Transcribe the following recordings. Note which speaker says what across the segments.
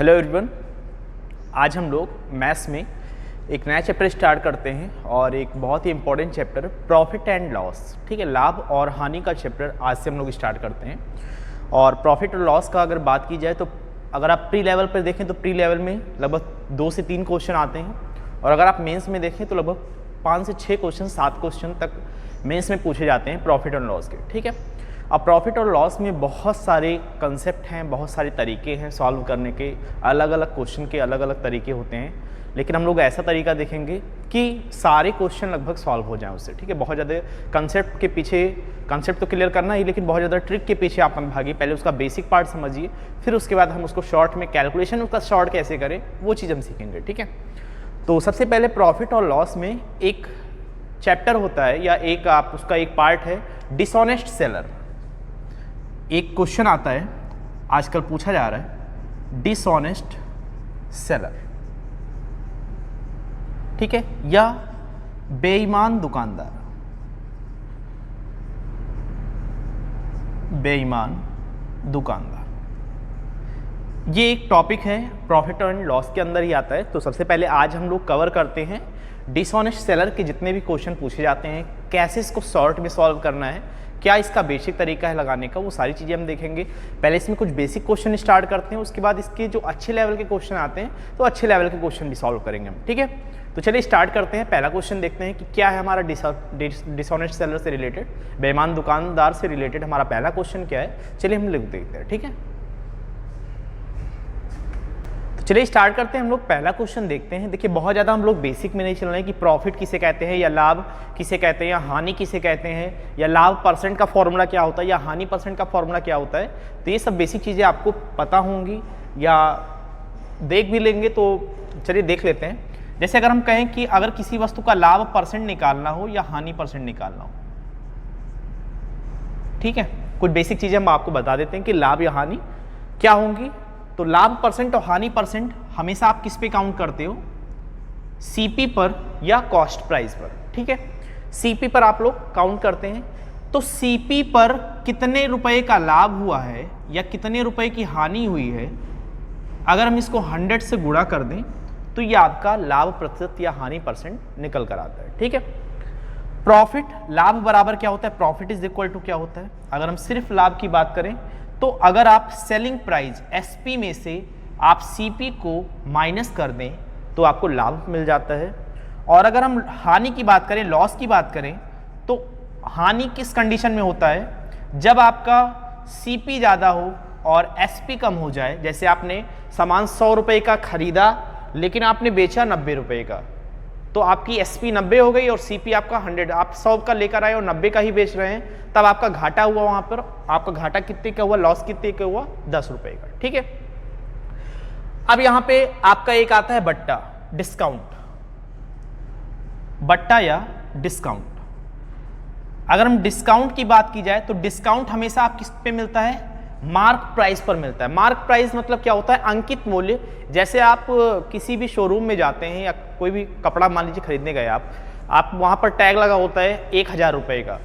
Speaker 1: Hello everyone, आज हम लोग मैथ्स में एक नया चैप्टर स्टार्ट करते हैं और एक बहुत ही important chapter profit and loss. ठीक है, लाभ और हानि का चैप्टर आज से हम लोग स्टार्ट करते हैं। और प्रॉफिट और लॉस का अगर बात की जाए तो अगर आप प्री लेवल पर देखें तो प्री लेवल में लगभग 2 से 3 क्वेश्चन आते हैं, और अगर आप मेंस में देखें तो लगभग 5 से 6 क्वेश्चन 7 क्वेश्चन तक मेंस में पूछे जाते हैं प्रॉफिट और लॉस के। ठीक है, अब प्रॉफिट और लॉस में बहुत सारे कंसेप्ट हैं, बहुत सारे तरीके हैं सॉल्व करने के, अलग अलग क्वेश्चन के अलग अलग तरीके होते हैं, लेकिन हम लोग ऐसा तरीका देखेंगे कि सारे क्वेश्चन लगभग सॉल्व हो जाएं उससे। ठीक है, बहुत ज़्यादा कंसेप्ट के पीछे, कंसेप्ट तो क्लियर करना ही, लेकिन बहुत ज़्यादा ट्रिक के पीछे आप मत भागिए। पहले उसका बेसिक पार्ट समझिए, फिर उसके बाद हम उसको शॉर्ट में कैलकुलेशन उसका शॉर्ट कैसे करें वो चीज़ हम सीखेंगे। ठीक है, तो सबसे पहले प्रॉफिट और लॉस में एक चैप्टर होता है या एक आप उसका एक पार्ट है डिसऑनेस्ट सेलर। एक क्वेश्चन आता है, आजकल पूछा जा रहा है, डिसऑनेस्ट सेलर। ठीक है, या बेईमान दुकानदार, बेईमान दुकानदार, ये एक टॉपिक है प्रॉफिट एंड लॉस के अंदर ही आता है। तो सबसे पहले आज हम लोग कवर करते हैं डिसऑनेस्ट सेलर के जितने भी क्वेश्चन पूछे जाते हैं, कैसे इसको शॉर्ट में सॉल्व करना है, क्या इसका बेसिक तरीका है लगाने का, वो सारी चीज़ें हम देखेंगे। पहले इसमें कुछ बेसिक क्वेश्चन स्टार्ट करते हैं, उसके बाद इसके जो अच्छे लेवल के क्वेश्चन आते हैं तो अच्छे लेवल के क्वेश्चन भी सॉल्व करेंगे हम। ठीक है, तो चलिए स्टार्ट करते हैं। पहला क्वेश्चन देखते हैं कि क्या है हमारा डिसऑनेस्ट सेलर से रिलेटेड, बेईमान दुकानदार से रिलेटेड हमारा पहला क्वेश्चन क्या है। चलिए हम लिख देखते हैं। ठीक है, चलिए स्टार्ट करते हैं। हम लोग पहला क्वेश्चन देखते हैं। देखिए, बहुत ज़्यादा हम लोग बेसिक में नहीं चल रहे हैं कि प्रॉफिट किसे कहते हैं या लाभ किसे कहते हैं या हानि किसे कहते हैं, या लाभ परसेंट का फॉर्मूला क्या होता है या हानि परसेंट का फॉर्मूला क्या होता है। तो ये सब बेसिक चीज़ें आपको पता होंगी या देख भी लेंगे, तो चलिए देख लेते हैं। जैसे अगर हम कहें कि अगर किसी वस्तु का लाभ परसेंट निकालना हो या हानि परसेंट निकालना हो, ठीक है, कुछ बेसिक चीज़ें हम आपको बता देते हैं कि लाभ या हानि क्या होंगी। तो लाभ परसेंट और हानि परसेंट हमेशा आप किस पे काउंट करते हो, सीपी पर या कॉस्ट प्राइस पर। ठीक है, सीपी पर आप लोग काउंट करते हैं। तो सीपी पर कितने रुपए का लाभ हुआ है या कितने रुपए की हानि हुई है, अगर हम इसको 100 से गुणा कर दें तो ये आपका लाभ प्रतिशत या हानि परसेंट निकल कर आता है। ठीक है, प्रॉफिट, लाभ बराबर क्या होता है, प्रॉफिट इज इक्वल टू क्या होता है। अगर हम सिर्फ लाभ की बात करें तो अगर आप सेलिंग प्राइस एसपी में से आप सीपी को माइनस कर दें तो आपको लाभ मिल जाता है। और अगर हम हानि की बात करें, लॉस की बात करें, तो हानि किस कंडीशन में होता है, जब आपका सीपी ज़्यादा हो और एसपी कम हो जाए। जैसे आपने सामान 100 रुपये का खरीदा लेकिन आपने बेचा 90 रुपये का, तो आपकी एसपी 90 हो गई और सीपी आपका 100, आप 100 का लेकर आए और 90 का ही बेच रहे हैं, तब आपका घाटा हुआ। वहां पर आपका घाटा कितने का हुआ, लॉस कितने का हुआ, 10 रुपए का। ठीक है, अब यहां पे आपका एक आता है बट्टा, डिस्काउंट, बट्टा या डिस्काउंट। अगर हम डिस्काउंट की बात की जाए तो डिस्काउंट हमेशा आप किस पे मिलता है, मार्क प्राइस पर मिलता है। मार्क प्राइस मतलब क्या होता है, अंकित मूल्य। जैसे आप किसी भी शोरूम में जाते हैं या कोई भी कपड़ा मान लीजिए खरीदने गए आप वहां पर टैग लगा होता है 1000 रुपये का,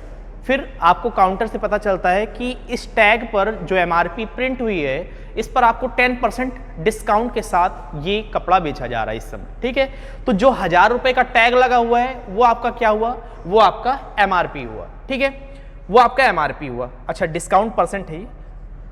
Speaker 1: फिर आपको काउंटर से पता चलता है कि इस टैग पर जो एमआरपी प्रिंट हुई है इस पर आपको 10% डिस्काउंट के साथ ये कपड़ा बेचा जा रहा है इस समय। ठीक है, तो जो 1000 रुपये का टैग लगा हुआ है वो आपका क्या हुआ, वो आपका एमआरपी हुआ। ठीक है, वो आपका एमआरपी हुआ। अच्छा, डिस्काउंट परसेंट है,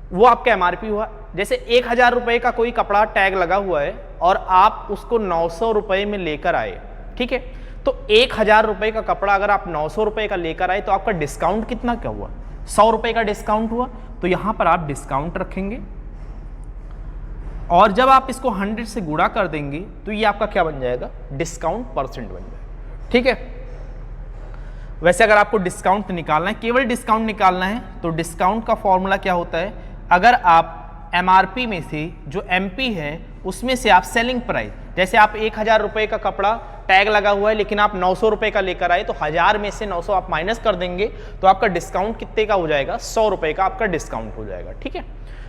Speaker 1: वो आपका एमआरपी हुआ। जैसे 1000 रुपये का कोई कपड़ा टैग लगा हुआ है और आप उसको 900 रुपये में लेकर आए। ठीक है, तो 1000 रुपये का कपड़ा अगर आप 900 रुपये का लेकर आए तो आपका डिस्काउंट कितना क्या हुआ, 100 रुपये का डिस्काउंट हुआ। तो यहां पर आप डिस्काउंट रखेंगे और जब आप इसको 100 से गुणा कर देंगे तो ये आपका क्या बन जाएगा, डिस्काउंट परसेंट बन जाएगा। ठीक है, वैसे अगर आपको डिस्काउंट निकालना है, केवल डिस्काउंट निकालना है, तो डिस्काउंट का फॉर्मूला क्या होता है, अगर आप एमआरपी में से जो एमपी है उसमें से आप सेलिंग प्राइस, जैसे आप 1000 रुपये का कपड़ा टैग लगा हुआ है लेकिन आप 900 रुपये का लेकर आए, तो 1000 में से 900 आप माइनस कर देंगे तो आपका डिस्काउंट कितने का हो जाएगा, 100 रुपये का आपका डिस्काउंट हो जाएगा। ठीक है,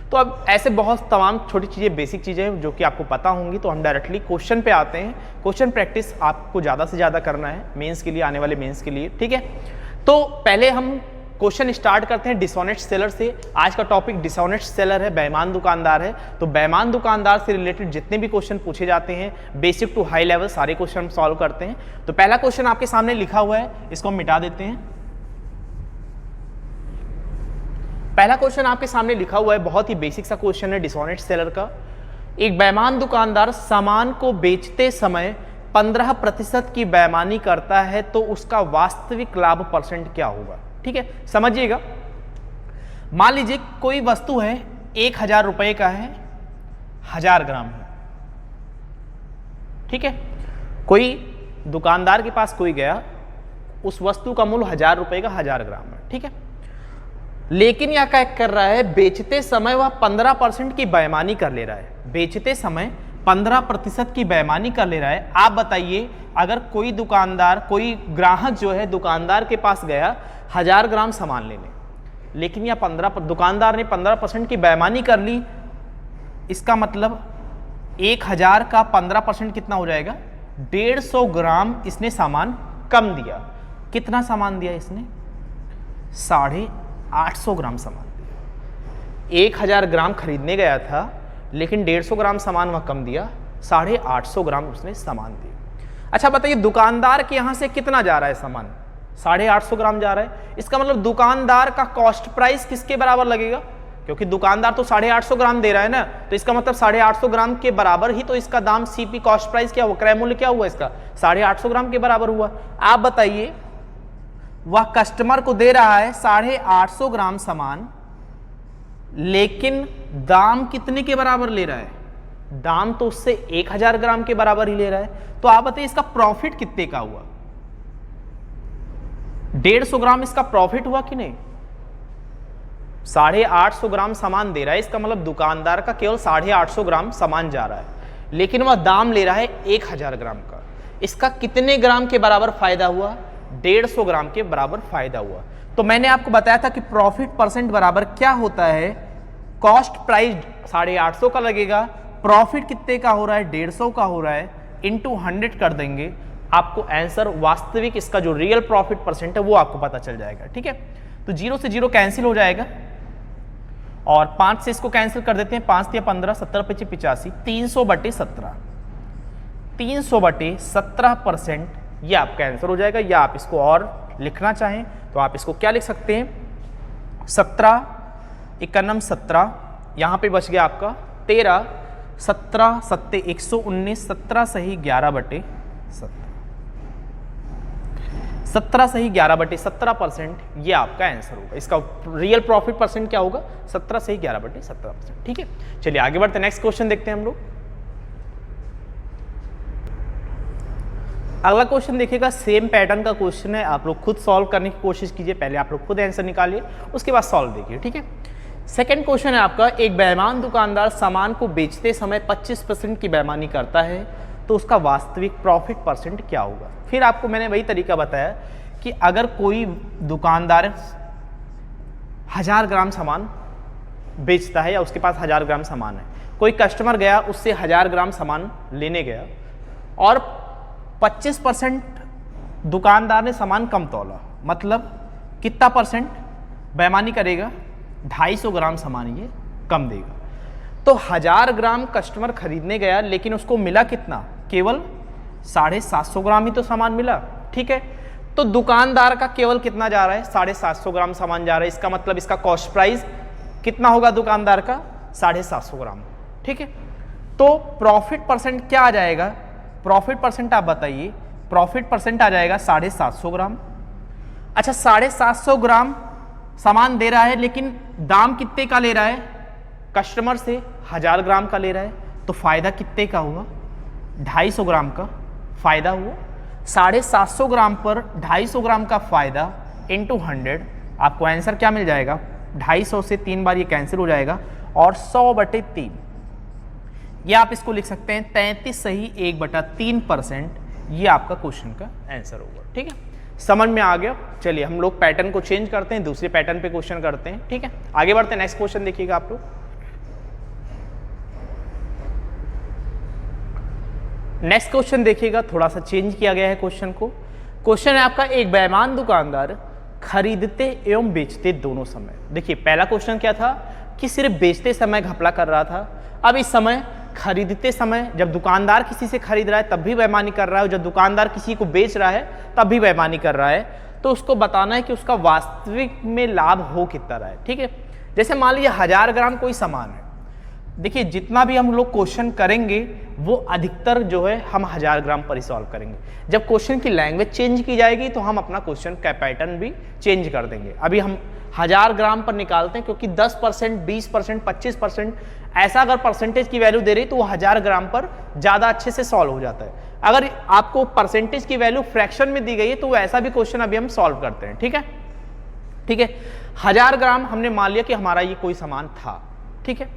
Speaker 1: तो अब ऐसे बहुत तमाम छोटी चीज़ें, बेसिक चीज़ें जो कि आपको पता होंगी। तो हम डायरेक्टली क्वेश्चन पे आते हैं। क्वेश्चन प्रैक्टिस आपको ज़्यादा से ज़्यादा करना है मेंस के लिए, आने वाले मेंस के लिए। ठीक है, तो पहले हम क्वेश्चन स्टार्ट करते हैं डिसऑनेस्ट सेलर से। आज का टॉपिक डिसऑनेस्ट सेलर है, बेईमान दुकानदार है। तो बेईमान दुकानदार से रिलेटेड जितने भी क्वेश्चन पूछे जाते हैं बेसिक टू हाई लेवल सारे क्वेश्चन हम सॉल्व करते हैं। तो पहला क्वेश्चन आपके सामने लिखा हुआ है, इसको हम मिटा देते हैं। पहला क्वेश्चन आपके सामने लिखा हुआ है, बहुत ही बेसिक सा क्वेश्चन है डिसऑनेस्ट सेलर का। एक बेईमान दुकानदार सामान को बेचते समय 15% की बेईमानी करता है तो उसका वास्तविक लाभ परसेंट क्या होगा। ठीक है, समझिएगा। मान लीजिए कोई वस्तु है 1000 रुपए का है, 1000 ग्राम है। ठीक है, कोई दुकानदार के पास कोई गया, उस वस्तु का मूल्य 1000 रुपए का 1000 ग्राम है। ठीक है, लेकिन यह क्या कर रहा है, बेचते समय वह 15% की बेईमानी कर ले रहा है। बेचते समय 15% की बेईमानी कर ले रहा है। आप बताइए, अगर कोई दुकानदार, कोई ग्राहक जो है दुकानदार के पास गया 1000 ग्राम सामान लेने, लेकिन यह दुकानदार ने 15% की बेईमानी कर ली, इसका मतलब 1000 का 15% कितना हो जाएगा, 150 ग्राम इसने सामान कम दिया। कितना सामान दिया इसने, 850 ग्राम सामान दिया। 1000 ग्राम खरीदने गया था, लेकिन 150 ग्राम सामान वह कम दिया, 850 ग्राम उसने सामान दिया। अच्छा बताइए, दुकानदार के यहां से कितना जा रहा है सामान, 850 ग्राम जा रहा है। इसका मतलब दुकानदार का कॉस्ट प्राइस किसके बराबर लगेगा, क्योंकि दुकानदार तो 850 ग्राम दे रहा है ना, तो इसका मतलब 850 ग्राम के बराबर ही तो इसका दाम सीपी कॉस्ट प्राइस क्या हुआ, क्रय मूल्य क्या हुआ इसका, 850 ग्राम के बराबर हुआ। आप बताइए, वह कस्टमर को दे रहा है 850 ग्राम सामान, लेकिन दाम कितने के बराबर ले रहा है, दाम तो उससे 1000 ग्राम के बराबर ही ले रहा है। तो आप बताइए इसका प्रॉफिट कितने का हुआ, 150 ग्राम इसका प्रॉफिट हुआ कि नहीं। 850 ग्राम सामान दे रहा है, इसका मतलब दुकानदार का केवल 850 ग्राम सामान जा रहा है, लेकिन वह दाम ले रहा है 1000 ग्राम का। इसका कितने ग्राम के बराबर फायदा हुआ, 150 ग्राम के बराबर फायदा हुआ। तो मैंने आपको बताया था कि प्रॉफिट परसेंट बराबर क्या होता है, कॉस्ट प्राइस 850 का लगेगा, प्रॉफिट कितने का हो रहा है, 150 का हो रहा है, इंटू 100 कर देंगे, आपको आंसर वास्तविक इसका जो रियल प्रॉफिट परसेंट है वो आपको पता चल जाएगा। ठीक है, तो 0 से 0 कैंसिल हो जाएगा और 5 से इसको कैंसिल कर देते हैं, 5 या 15, 17 × 5 = 85, 300/17, 300/17% ये आपका आंसर हो जाएगा। या आप इसको और लिखना चाहें तो आप इसको क्या लिख सकते हैं, 17 × 17, यहाँ पे बच गया आपका 13, 17 7 119, 17 सही 11/17, 17 सही 11/17%, ये आपका आंसर होगा। इसका रियल प्रॉफिट परसेंट क्या होगा, 17 सही 11/17%। ठीक है, चलिए आगे बढ़ते हैं, नेक्स्ट क्वेश्चन देखते हैं हम लोग। अगला क्वेश्चन देखिएगा, सेम पैटर्न का क्वेश्चन है, आप लोग खुद सॉल्व करने की कोशिश कीजिए। पहले आप लोग खुद आंसर निकालिए, उसके बाद सॉल्व देखिए। ठीक है, सेकंड क्वेश्चन है आपका, एक बेईमान दुकानदार सामान को बेचते समय 25% की बेईमानी करता है तो उसका वास्तविक प्रॉफिट परसेंट क्या होगा। फिर आपको मैंने वही तरीका बताया कि अगर कोई दुकानदार 1000 ग्राम सामान बेचता है या उसके पास 1000 ग्राम सामान है, कोई कस्टमर गया उससे 1000 ग्राम सामान लेने गया और 25% दुकानदार ने सामान कम तौला, मतलब कितना परसेंट बेईमानी करेगा, 250 ग्राम सामान ये कम देगा। तो 1000 ग्राम कस्टमर खरीदने गया, लेकिन उसको मिला कितना, केवल 750 ग्राम ही तो सामान मिला। ठीक है, तो दुकानदार का केवल कितना जा रहा है, 750 ग्राम सामान जा रहा है, इसका मतलब इसका कॉस्ट प्राइस कितना होगा दुकानदार का, 750 ग्राम। ठीक है, तो प्रॉफिट परसेंट क्या आ जाएगा, प्रॉफिट परसेंट आप बताइए, प्रॉफिट परसेंट आ जाएगा 750 ग्राम। अच्छा, 750 ग्राम सामान दे रहा है, लेकिन दाम कितने का ले रहा है, कस्टमर से 1000 ग्राम का ले रहा है, तो फायदा कितने का हुआ, 250 ग्राम का फायदा हुआ। 750 ग्राम पर 250 ग्राम का फायदा इंटू 100, आपको आंसर क्या मिल जाएगा, 250 से 3 बार ये कैंसिल हो जाएगा और 100/3, ये आप इसको लिख सकते हैं 33 सही 1/3%, ये आपका क्वेश्चन का आंसर होगा। ठीक है, समझ में आ गया। चलिए हम लोग पैटर्न को चेंज करते हैं, दूसरे पैटर्न पे क्वेश्चन करते हैं। ठीक है, आगे बढ़ते हैं, नेक्स्ट क्वेश्चन देखिएगा आप लोग। नेक्स्ट क्वेश्चन देखिएगा, थोड़ा सा चेंज किया गया है क्वेश्चन को। क्वेश्चन है आपका, एक बेईमान दुकानदार खरीदते एवं बेचते दोनों समय। देखिए पहला क्वेश्चन क्या था कि सिर्फ बेचते समय घपला कर रहा था। अब इस समय खरीदते समय, जब दुकानदार किसी से खरीद रहा है तब भी बेईमानी कर रहा है, और जब दुकानदार किसी को बेच रहा है तब भी बेईमानी कर रहा है, तो उसको बताना है कि उसका वास्तविक में लाभ हो कितना रहा है। ठीक है, जैसे मान लीजिए 1000 ग्राम कोई सामान है। देखिए जितना भी हम लोग क्वेश्चन करेंगे वो अधिकतर जो है हम 1000 ग्राम पर ही सॉल्व करेंगे। जब क्वेश्चन की लैंग्वेज चेंज की जाएगी तो हम अपना क्वेश्चन का पैटर्न भी चेंज कर देंगे। अभी हम 1000 ग्राम पर निकालते हैं क्योंकि 10%, 20%, 25% ऐसा अगर परसेंटेज की वैल्यू दे रही तो वो 1000 ग्राम पर ज़्यादा अच्छे से सॉल्व हो जाता है। अगर आपको परसेंटेज की वैल्यू फ्रैक्शन में दी गई है तो वो ऐसा भी क्वेश्चन अभी हम सॉल्व करते हैं। ठीक है, ठीक है, 1000 ग्राम हमने मान लिया कि हमारा ये कोई सामान था। ठीक है,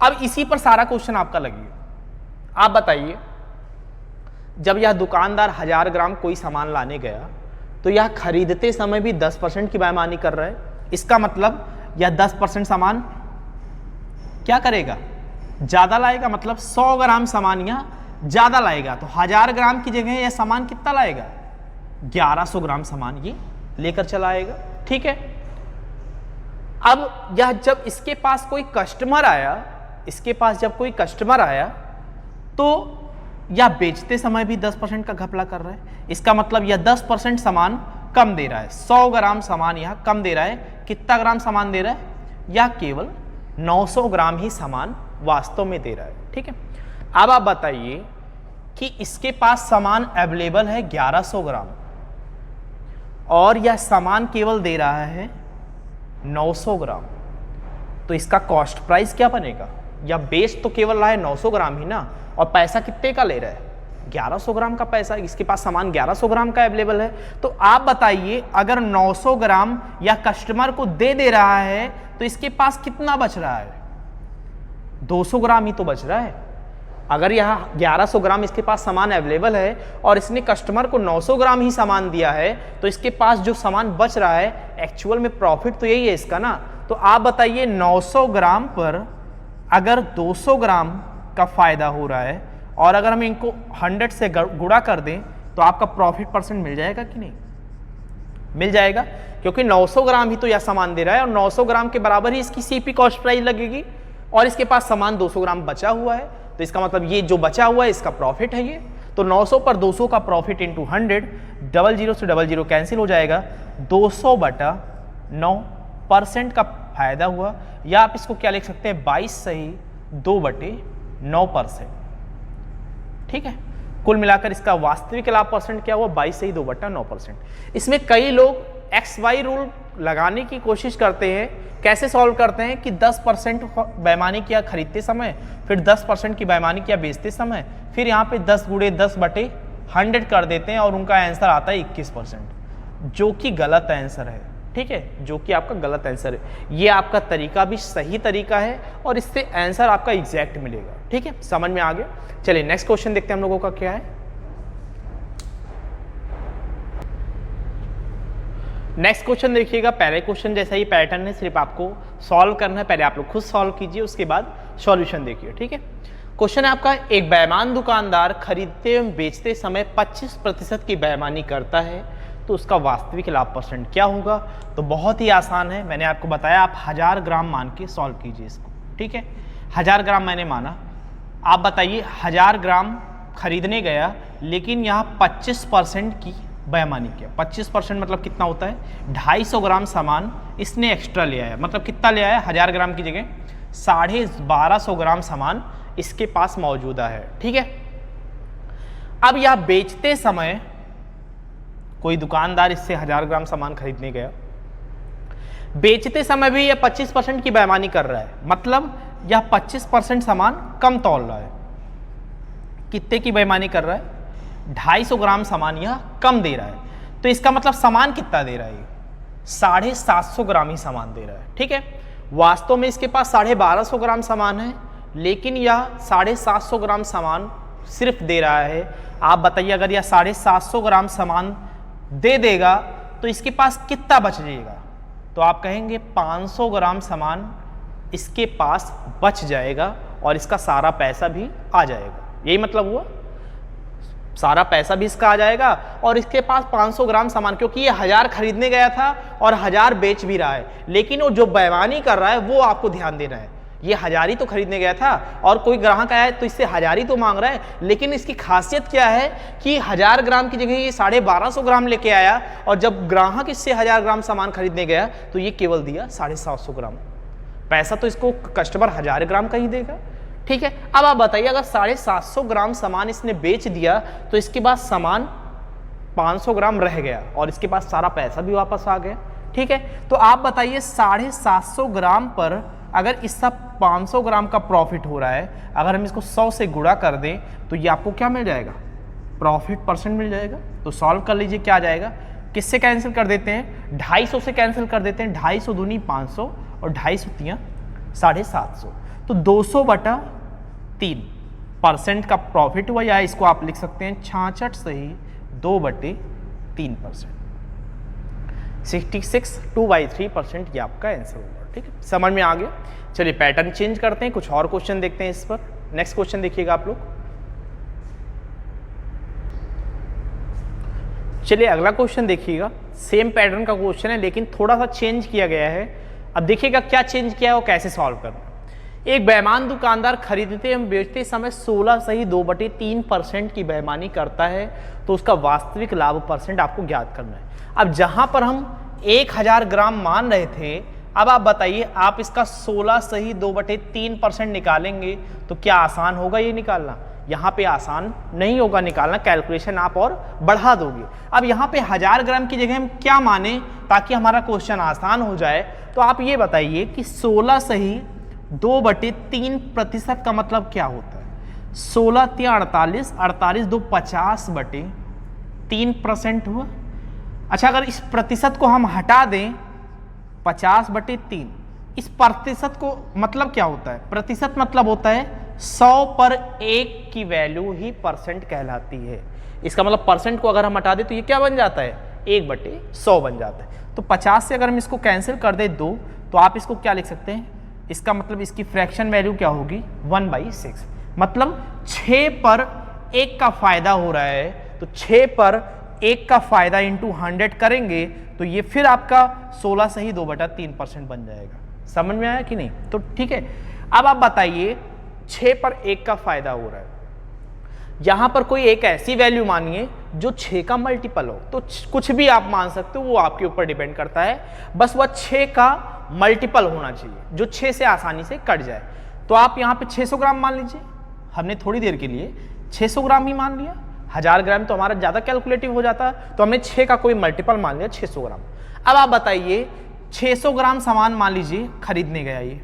Speaker 1: अब इसी पर सारा क्वेश्चन आपका लगेगा। आप बताइए, जब यह दुकानदार 1000 ग्राम कोई सामान लाने गया तो यह खरीदते समय भी 10% की बेईमानी कर रहा है। इसका मतलब यह 10% सामान क्या करेगा, ज्यादा लाएगा, मतलब 100 ग्राम सामान यह ज्यादा लाएगा। तो 1000 ग्राम की जगह यह सामान कितना लाएगा, 1100 ग्राम सामान ये लेकर चला आएगा। ठीक है, अब यह जब इसके पास कोई कस्टमर आया, इसके पास जब कोई कस्टमर आया तो यह बेचते समय भी 10% का घपला कर रहा है। इसका मतलब यह 10% सामान कम दे रहा है। 100 ग्राम सामान यह कम दे रहा है। कितना ग्राम सामान दे रहा है, यह केवल 900 ग्राम ही सामान वास्तव में दे रहा है। ठीक है, अब आप बताइए कि इसके पास सामान अवेलेबल है 1100 ग्राम और यह सामान केवल दे रहा है 900 ग्राम, तो इसका कॉस्ट प्राइस क्या बनेगा। या बेच तो केवल रहा है 900 ग्राम ही ना, और पैसा कितने का ले रहा है, 1100 ग्राम का पैसा। इसके पास सामान 1100 ग्राम का अवेलेबल है। तो आप बताइए, अगर 900 ग्राम या कस्टमर को दे रहा है तो इसके पास कितना बच रहा है, 200 ग्राम ही तो बच रहा है। अगर यहाँ 1100 ग्राम इसके पास सामान अवेलेबल है और इसने कस्टमर को 900 ग्राम ही सामान दिया है, तो इसके पास जो सामान बच रहा है एक्चुअल में प्रॉफिट तो यही है इसका ना। तो आप बताइए 900 ग्राम पर अगर 200 ग्राम का फायदा हो रहा है और अगर हम इनको 100 से गुणा कर दें तो आपका प्रॉफिट परसेंट मिल जाएगा कि नहीं, मिल जाएगा, क्योंकि 900 ग्राम ही तो यह सामान दे रहा है और 900 ग्राम के बराबर ही इसकी सीपी कॉस्ट प्राइस लगेगी और इसके पास सामान 200 ग्राम बचा हुआ है। तो इसका मतलब ये जो बचा हुआ है इसका प्रॉफिट है ये। तो 900 पर 200 का प्रॉफिट इंटू 100, 00 से 00 कैंसिल हो जाएगा, 200/9% का फायदा हुआ। या आप इसको क्या लिख सकते हैं, 22 सही 2/9%। ठीक है, कुल मिलाकर इसका वास्तविक लाभ परसेंट क्या हुआ, 22 सही 2/9%। इसमें कई लोग XY रूल लगाने की कोशिश करते हैं। कैसे सॉल्व करते हैं कि 10% बेईमानी किया खरीदते समय, फिर 10% की बेईमानी किया बेचते समय, फिर यहाँ पे 10 × 10/100 कर देते हैं और उनका आंसर आता है 21%, जो कि गलत आंसर है। ठीक है, जो कि आपका गलत आंसर है। ये आपका तरीका भी सही तरीका है और इससे आंसर आपका एग्जैक्ट मिलेगा। ठीक है, समझ में आ गया। चलिए नेक्स्ट क्वेश्चन देखते हैं हम लोगों का क्या है। नेक्स्ट क्वेश्चन देखिएगा, पहले क्वेश्चन जैसा ही पैटर्न है, सिर्फ आपको सॉल्व करना है। पहले आप लोग खुद सॉल्व कीजिए, उसके बाद सॉल्यूशन देखिए। ठीक है, क्वेश्चन है आपका, एक बेईमान दुकानदार खरीदते एवं बेचते समय 25% की बेईमानी करता है तो उसका वास्तविक लाभ परसेंट क्या होगा। तो बहुत ही आसान है, मैंने आपको बताया, आप 1000 ग्राम मान के सॉल्व कीजिए इसको। ठीक है, 1000 ग्राम मैंने माना। आप बताइए 1000 ग्राम खरीदने गया लेकिन यहाँ 25% की बेईमानी किया। 25% मतलब कितना होता है, 250 ग्राम सामान इसने एक्स्ट्रा ले आया। मतलब कितना ले आया, 1000 ग्राम की जगह 1250 ग्राम सामान इसके पास मौजूदा है। ठीक है, अब यह बेचते समय कोई दुकानदार इससे 1000 ग्राम सामान खरीदने गया, बेचते समय भी यह 25% की बेईमानी कर रहा है। मतलब यह 25% सामान कम तौल रहा है। कितने की बेईमानी कर रहा है, 250 ग्राम सामान यह कम दे रहा है। तो इसका मतलब सामान कितना दे रहा है, 750 ग्राम ही सामान दे रहा है। ठीक है, वास्तव में इसके पास 1250 ग्राम सामान है लेकिन यह 750 ग्राम सामान सिर्फ दे रहा है। आप बताइए, अगर यह 750 ग्राम सामान दे देगा तो इसके पास कितना बच जाएगा। तो आप कहेंगे 500 ग्राम सामान इसके पास बच जाएगा और इसका सारा पैसा भी आ जाएगा। यही मतलब हुआ। सारा पैसा भी इसका आ जाएगा और इसके पास 500 ग्राम सामान, क्योंकि ये 1000 खरीदने गया था और 1000 बेच भी रहा है, लेकिन वो जो बेईमानी कर रहा है वो आपको ध्यान देना है। ये 1000 ही तो खरीदने गया था और कोई ग्राहक आया है तो इससे 1000 ही तो मांग रहा है, लेकिन इसकी खासियत क्या है कि 1000 ग्राम की जगह ये 1250 ग्राम लेके आया और जब ग्राहक इससे 1000 ग्राम सामान खरीदने गया तो ये केवल दिया 750 ग्राम। पैसा तो इसको कस्टमर 1000 ग्राम का ही देगा, ठीक है। अब आप बताइए, अगर 750 ग्राम सामान इसने बेच दिया तो इसके पास सामान 500 ग्राम रह गया और इसके पास सारा पैसा भी वापस आ गया, ठीक है। तो आप बताइए 750 ग्राम पर अगर इसका 500 ग्राम का प्रॉफिट हो रहा है, अगर हम इसको 100 से गुणा कर दें तो ये आपको क्या मिल जाएगा, प्रॉफिट परसेंट मिल जाएगा। तो सॉल्व कर लीजिए, क्या आ जाएगा, किससे कैंसिल कर देते हैं, 250 से कैंसिल कर देते हैं, 250 दूनी 500 और 250 तियां 750, तो 200/3% का प्रॉफिट हुआ, या इसको आप लिख सकते हैं 66 से ही 2/3%, 66 2/3% ये आपका आंसर होगा, ठीक है। समझ में आ गया। चलिए पैटर्न चेंज करते हैं, कुछ और क्वेश्चन देखते हैं इस पर। नेक्स्ट क्वेश्चन देखिएगा आप लोग। चलिए अगला क्वेश्चन देखिएगा, सेम पैटर्न का क्वेश्चन है लेकिन थोड़ा सा चेंज किया गया है। अब देखिएगा क्या चेंज किया है और कैसे सॉल्व करना। एक बेईमान दुकानदार खरीदते एवं बेचते समय 16 सही 2/3% की बेईमानी करता है, तो उसका वास्तविक लाभ परसेंट आपको ज्ञात करना है। अब जहां पर हम 1000 ग्राम मान रहे थे, अब आप बताइए आप इसका 16 सही 2/3% निकालेंगे तो क्या आसान होगा ये निकालना? यहाँ पे आसान नहीं होगा निकालना, कैलकुलेशन आप और बढ़ा दोगे। अब यहाँ पे 1000 ग्राम की जगह हम क्या माने ताकि हमारा क्वेश्चन आसान हो जाए, तो आप ये बताइए कि 16 सही 2/3% का मतलब क्या होता है। 16 तिया 48, 48 2 50/3% हुआ। अच्छा, अगर इस प्रतिशत को हम हटा दें 50/3, इस प्रतिशत को मतलब क्या होता है, प्रतिशत मतलब होता है 100 पर 1 की वैल्यू ही परसेंट कहलाती है। इसका मतलब परसेंट को अगर हम हटा दें तो ये क्या बन जाता है, 1/100 बन जाता है। तो 50 से अगर हम इसको कैंसिल कर दें 2, तो आप इसको क्या लिख सकते हैं, इसका मतलब इसकी फ्रैक्शन वैल्यू क्या होगी 1/6, मतलब 6 पर 1 का फायदा हो रहा है, तो 6 पर 1 का फायदा इंटू 100 करेंगे तो ये फिर आपका 16 सही 2/3% बन जाएगा। समझ में आया कि नहीं? तो ठीक है। अब आप बताइए 6 पर 1 का फायदा हो रहा है, यहां पर कोई एक ऐसी वैल्यू मानिए जो 6 का मल्टीपल हो, तो कुछ भी आप मान सकते हो, वो आपके ऊपर डिपेंड करता है, बस वह 6 का मल्टीपल होना चाहिए जो 6 से आसानी से कट जाए। तो आप यहाँ पे 600 ग्राम मान लीजिए, हमने थोड़ी देर के लिए 600 ग्राम ही मान लिया, 1000 ग्राम तो हमारा ज़्यादा कैलकुलेटिव हो जाता है, तो हमने 6 का कोई मल्टीपल मान लिया 600 ग्राम। अब आप बताइए 600 ग्राम सामान मान लीजिए खरीदने गया, ये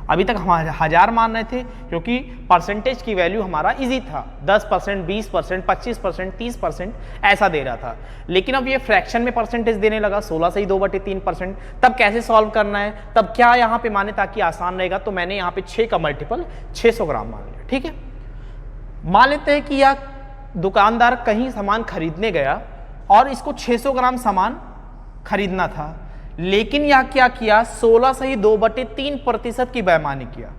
Speaker 1: अभी तक हम 1000 मान रहे थे क्योंकि परसेंटेज की वैल्यू हमारा इजी था, 10%, 20%, 25%, 30% ऐसा दे रहा था, लेकिन अब ये फ्रैक्शन में परसेंटेज देने लगा 16 से ही 2/3%। तब कैसे सॉल्व करना है, तब क्या यहाँ पे माने ताकि आसान रहेगा, तो मैंने यहाँ पे 6 का मल्टीपल 600 ग्राम मान लिया, ठीक है। मान लेते हैं कि यह दुकानदार कहीं सामान खरीदने गया और इसको 600 ग्राम सामान खरीदना था, लेकिन यह क्या किया, 16 सही 2/3% की बेईमानी किया,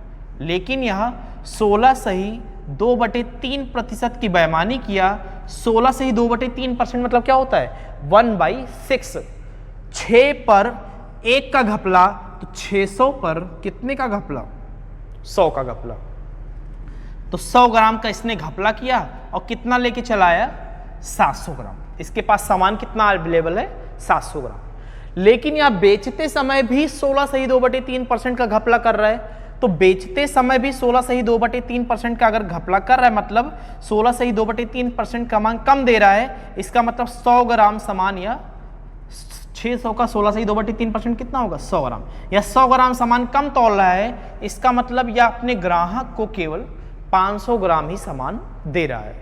Speaker 1: लेकिन यह 16 सही 2/3% की बेईमानी किया। 16 सही 2/3% मतलब क्या होता है 1/6, 6 पर 1 का घपला, तो 600 पर कितने का घपला, 100 का घपला, तो 100 ग्राम का इसने घपला किया और कितना लेके चला आया 700 ग्राम। इसके पास सामान कितना अवेलेबल है 700 ग्राम, लेकिन यह बेचते समय भी 16 सही 2/3% का घपला कर रहा है। तो बेचते समय भी 16 सही 2/3% का अगर घपला कर रहा है, मतलब 16 सही 2/3% का मान कम दे रहा है, इसका मतलब 100 ग्राम सामान या 600 का 16 सही 2/3% कितना होगा 100 ग्राम, या 100 ग्राम सामान कम तौल रहा है, इसका मतलब यह अपने ग्राहक को केवल 500 ग्राम ही सामान दे रहा है।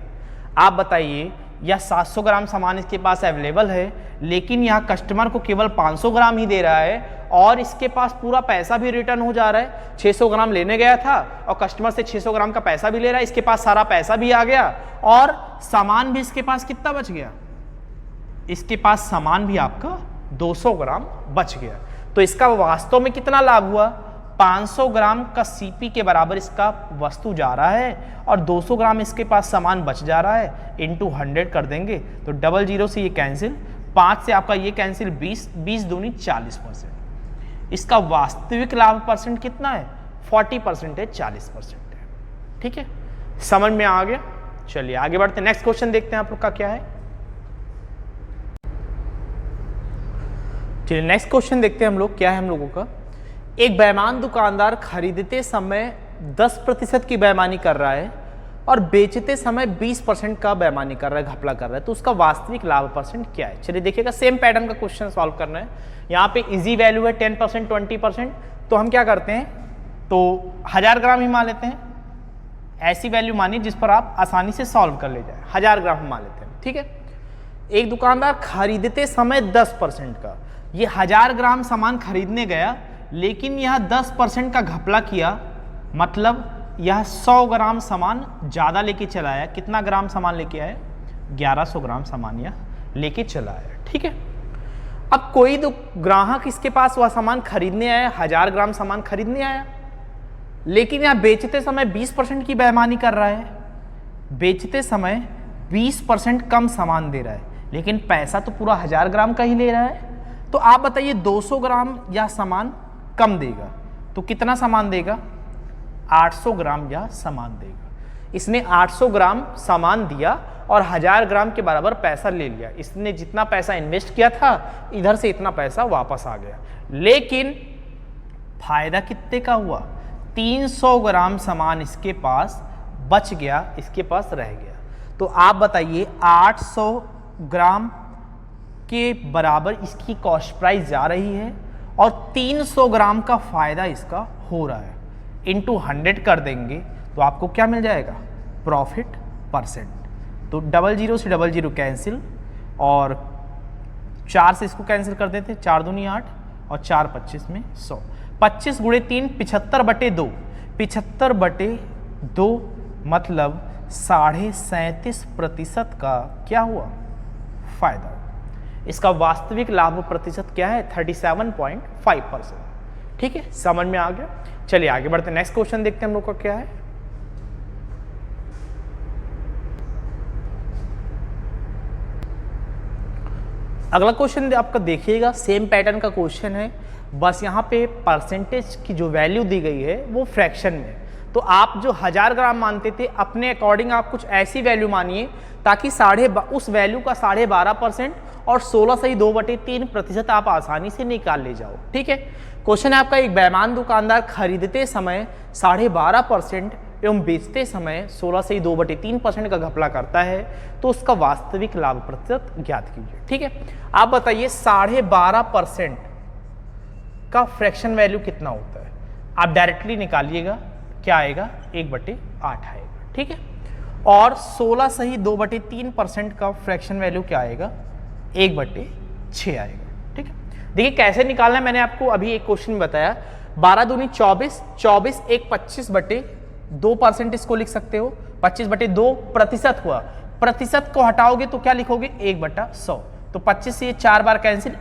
Speaker 1: आप बताइए यह 700 ग्राम सामान इसके पास अवेलेबल है, लेकिन यह कस्टमर को केवल 500 ग्राम ही दे रहा है और इसके पास पूरा पैसा भी रिटर्न हो जा रहा है। 600 ग्राम लेने गया था और कस्टमर से 600 ग्राम का पैसा भी ले रहा है, इसके पास सारा पैसा भी आ गया और सामान भी इसके पास कितना बच गया, इसके पास सामान भी आपका 200 ग्राम बच गया। तो इसका वास्तव में कितना लाभ हुआ, 500 ग्राम का सीपी के बराबर इसका वस्तु जा रहा है और 200 ग्राम इसके पास सामान बच जा रहा है, इंटू 100 कर देंगे तो 00 से ये कैंसिल, 5 से आपका ये कैंसिल, 20 दूनी 40%। इसका वास्तविक लाभ परसेंट कितना है? 40% है, 40% है। ठीक है, समझ में आ गया? चलिए आगे बढ़ते हैं, नेक्स्ट क्वेश्चन देखते हैं आप लोग का क्या है। चलिए नेक्स्ट क्वेश्चन देखते हैं हम लोग, क्या है हम लोगों का। एक बेईमान दुकानदार खरीदते समय 10% की बेईमानी कर रहा है और बेचते समय 20% का बेईमानी कर रहा है, घपला कर रहा है, तो उसका वास्तविक लाभ परसेंट क्या है? चलिए देखिएगा, सेम पैटर्न का क्वेश्चन सॉल्व करना है। यहाँ पे इजी वैल्यू है 10%, 20%, तो हम क्या करते हैं, तो 1000 ग्राम ही मान लेते हैं। ऐसी वैल्यू मानिए जिस पर आप आसानी से सॉल्व कर ले जाए, 1000 ग्राम हम मान लेते हैं। ठीक है, एक दुकानदार खरीदते समय 10% का, ये 1000 ग्राम सामान खरीदने गया लेकिन यह 10% का घपला किया, मतलब यह 100 ग्राम सामान ज़्यादा लेके चला आया। कितना ग्राम सामान लेके आया? 1100 ग्राम सामान यह लेके चला आया। ठीक है, अब कोई तो ग्राहक इसके पास वह सामान खरीदने आया, 1000 ग्राम सामान खरीदने आया, लेकिन यह बेचते समय 20% की बेईमानी कर रहा है। बेचते समय 20% कम सामान दे रहा है, लेकिन पैसा तो पूरा 1000 ग्राम का ही ले रहा है। तो आप बताइए 200 ग्राम यह सामान कम देगा तो कितना सामान देगा? 800 ग्राम यह सामान देगा। इसने 800 ग्राम सामान दिया और 1000 ग्राम के बराबर पैसा ले लिया। इसने जितना पैसा इन्वेस्ट किया था इधर से इतना पैसा वापस आ गया, लेकिन फायदा कितने का हुआ? 300 ग्राम सामान इसके पास बच गया, इसके पास रह गया। तो आप बताइए 800 ग्राम के बराबर इसकी कॉस्ट प्राइस जा रही है और 300 ग्राम का फायदा इसका हो रहा है, इंटू 100 कर देंगे तो आपको क्या मिल जाएगा? Profit percent. तो 00 से 00 कैंसिल और 4 से इसको कैंसिल कर देते, 4 दूनी 8 और 4 25 में 100, 25 गुणे 3 75/2, 75/2 मतलब 37.5% का क्या हुआ? फायदा। इसका वास्तविक लाभ प्रतिशत क्या है? 37.5%। ठीक है, समझ में आ गया? चलिए आगे बढ़ते हैं, नेक्स्ट क्वेश्चन देखते हैं हम लोग का क्या है। अगला क्वेश्चन आपका देखिएगा, सेम पैटर्न का क्वेश्चन है, बस यहाँ पे परसेंटेज की जो वैल्यू दी गई है वो फ्रैक्शन में। तो आप जो 1000 ग्राम मानते थे अपने अकॉर्डिंग आप कुछ ऐसी वैल्यू मानिए ताकि उस वैल्यू का 12.5% और 16 से 2/3% आप आसानी से निकाल ले जाओ। ठीक है, क्वेश्चन है आपका, एक बेईमान दुकानदार खरीदते समय 12.5% एवं बेचते समय 16 से 2/3% का घपला करता है, तो उसका वास्तविक लाभ प्रतिशत ज्ञात कीजिए। ठीक है, आप बताइए 12.5% का फ्रैक्शन वैल्यू कितना होता है? आप डायरेक्टली निकालिएगा, क्या आएगा? 1/8 आएगा। ठीक है, और 16 से ही 2/3% का फ्रैक्शन वैल्यू क्या आएगा? 1/6 आएगा। ठीक है, देखिए कैसे निकालना है, मैंने आपको अभी एक क्वेश्चन में बताया। 12 दूनी 24, 24 एक 25/2% इसको लिख सकते हो, 25/2 प्रतिशत हुआ। प्रतिशत को हटाओगे तो क्या लिखोगे? 1/100। तो 25 से ये 4 बार कैंसिल,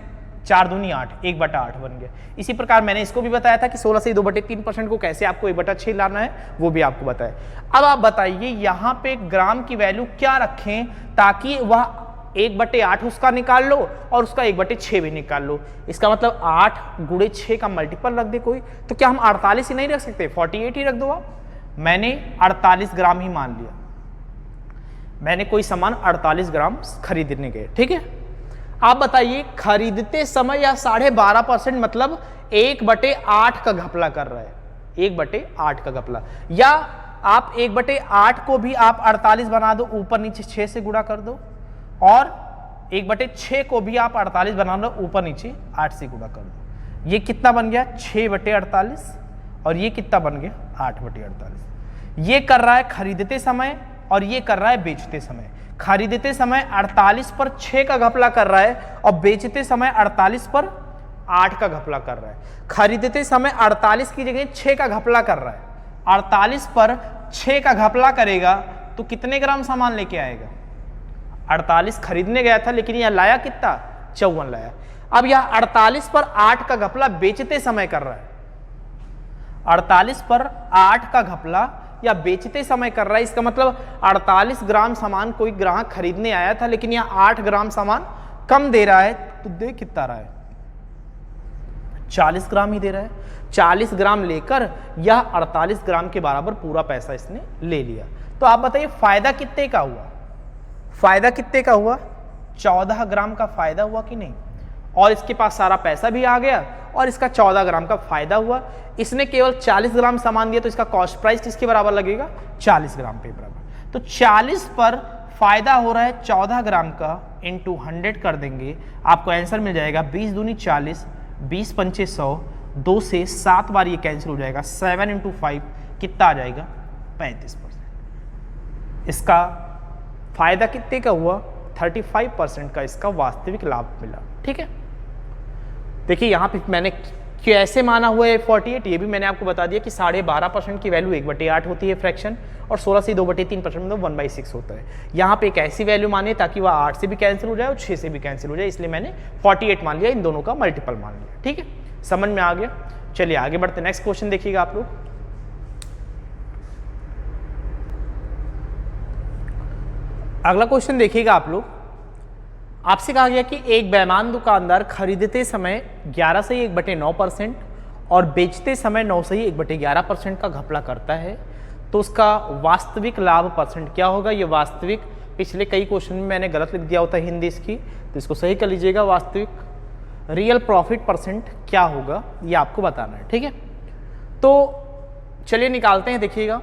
Speaker 1: 4 दूनी 8, 1/8 बन गया। इसी प्रकार मैंने इसको भी बताया था कि 16 से 2/3% को कैसे आपको 1/6 लाना है, वो भी आपको बताया। अब आप बताइए यहाँ पे ग्राम की वैल्यू क्या रखें ताकि वह 1/8 उसका निकाल लो और उसका 1/6 भी निकाल लो। इसका मतलब 8 गुणे 6 का मल्टीपल रख दे कोई, तो क्या हम 48 ही नहीं रख सकते? 48 ही रख दो आप। मैंने 48 ग्राम ही मान लिया, मैंने कोई सामान 48 ग्राम खरीदने गए। ठीक है, आप बताइए खरीदते समय या 12.5% मतलब 1/8 का घपला कर रहा है, 1/8 का घपला, या आप 1/8 को भी आप 48 बना दो, ऊपर नीचे 6 से गुणा कर दो, और 1/6 को भी आप 48 बना दो, ऊपर नीचे 8 से गुणा कर दो। ये कितना बन गया? 6/48, और ये कितना बन गया? 8/48। ये कर रहा है खरीदते समय और ये कर रहा है बेचते समय। खरीदते समय 48 पर 6 का घपला कर रहा है और बेचते समय 48 पर 8 का घपला कर रहा है। खरीदते समय 48 की जगह 6 का घपला कर रहा है, 48 पर 6 का घपला करेगा तो कितने ग्राम सामान लेके आएगा? 48 खरीदने गया था लेकिन यह लाया कितना? 54 लाया। अब यह 48 पर 8 का घपला बेचते समय कर रहा है, 48 पर 8 का घपला या बेचते समय कर रहा है, इसका मतलब 48 ग्राम सामान कोई ग्राहक खरीदने आया था लेकिन यहाँ 8 ग्राम सामान कम दे रहा है, तो दे कितना रहा है, 40 ग्राम ही दे रहा है। 40 ग्राम लेकर यह 48 ग्राम के बराबर पूरा पैसा इसने ले लिया। तो आप बताइए फायदा कितने का हुआ, फायदा कितने का हुआ, 14 ग्राम का फायदा हुआ कि नहीं, और इसके पास सारा पैसा भी आ गया और इसका 14 ग्राम का फायदा हुआ। इसने केवल 40 ग्राम सामान दिया तो इसका कॉस्ट प्राइस किसके बराबर लगेगा, 40 ग्राम पे बराबर। तो 40 पर फायदा हो रहा है 14 ग्राम का, इंटू 100 कर देंगे, आपको आंसर मिल जाएगा 20 दूनी 40, 20 पंचे 100, 2 से 7 बार ये कैंसिल हो जाएगा, 7 इंटू 5 कितना आ जाएगा, 35%। इसका फायदा कितने का हुआ, 35% का इसका वास्तविक लाभ मिला। ठीक है, देखिए यहाँ पे मैंने कैसे माना हुआ है 48, ये भी मैंने आपको बता दिया कि 12.5% की वैल्यू 1/8 होती है फ्रैक्शन, और 16 से 2/3% मतलब 1/6 होता है। यहाँ पे एक ऐसी वैल्यू माने ताकि वह 8 से भी कैंसिल हो जाए और 6 से भी कैंसिल हो जाए, इसलिए मैंने 48 मान लिया, इन दोनों का मल्टीपल मान लिया। ठीक है, समझ में आ गया। चलिए आगे बढ़ते, नेक्स्ट क्वेश्चन देखिएगा आप लोग। अगला क्वेश्चन देखिएगा आप लोग, आपसे कहा गया कि एक बेईमान दुकानदार खरीदते समय 11 से 1/9% और बेचते समय 9 से 1/11% का घपला करता है, तो उसका वास्तविक लाभ परसेंट क्या होगा। ये वास्तविक पिछले कई क्वेश्चन में मैंने गलत लिख दिया होता है हिंदी इसकी, तो इसको सही कर लीजिएगा। वास्तविक रियल प्रॉफिट परसेंट क्या होगा ये आपको बताना है। ठीक है, तो चलिए निकालते हैं। देखिएगा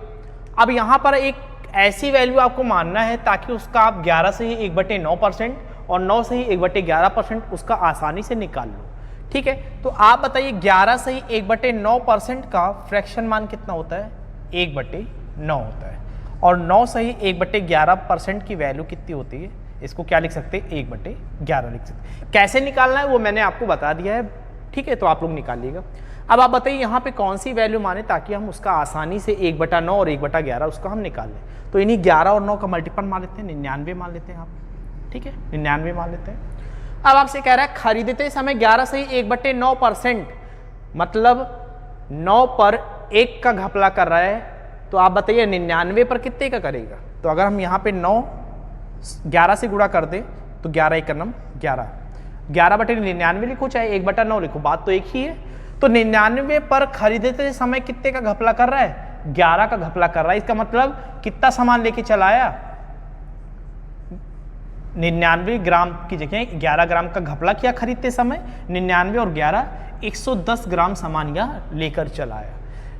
Speaker 1: अब यहाँ पर एक ऐसी वैल्यू आपको मानना है ताकि उसका आप 11 से ही 1/9% और 9 से ही 1/11% उसका आसानी से निकाल लो। ठीक है, तो आप बताइए 11 से ही 1/9% का फ्रैक्शन मान कितना होता है, 1/9 होता है, और 9 से ही 1/11% की वैल्यू कितनी होती है, इसको क्या लिख सकते हैं, 1/11 लिख सकते हैं। कैसे निकालना है वो मैंने आपको बता दिया है। ठीक है, तो आप लोग निकालिएगा। अब आप बताइए यहाँ पे कौन सी वैल्यू माने ताकि हम उसका आसानी से 1/9 और 1/11 उसका हम निकाल लें। तो इन्हीं 11 और 9 का मल्टीपल मान लेते हैं, 99 मान लेते हैं आप। ठीक है, 99 मान लेते हैं। अब आपसे कह रहा है खरीदते समय 11 से ही 1/9%, मतलब 9 पर 1 का घपला कर रहा है, तो आप बताइए 99 पर कितने का करेगा। तो अगर हम यहाँ पे 9 11 से गुणा कर दें तो 11 1 9 11, 11/99 लिखो चाहे 1/9 लिखो, बात तो एक ही है। तो 99 पर खरीदते समय कितने का घपला कर रहा है, 11 का घपला कर रहा है। इसका मतलब कितना सामान लेके चला आया, 99 ग्राम की जगह 11 ग्राम का घपला किया खरीदते समय। 99 और 11 110 ग्राम सामान यह लेकर चला आया।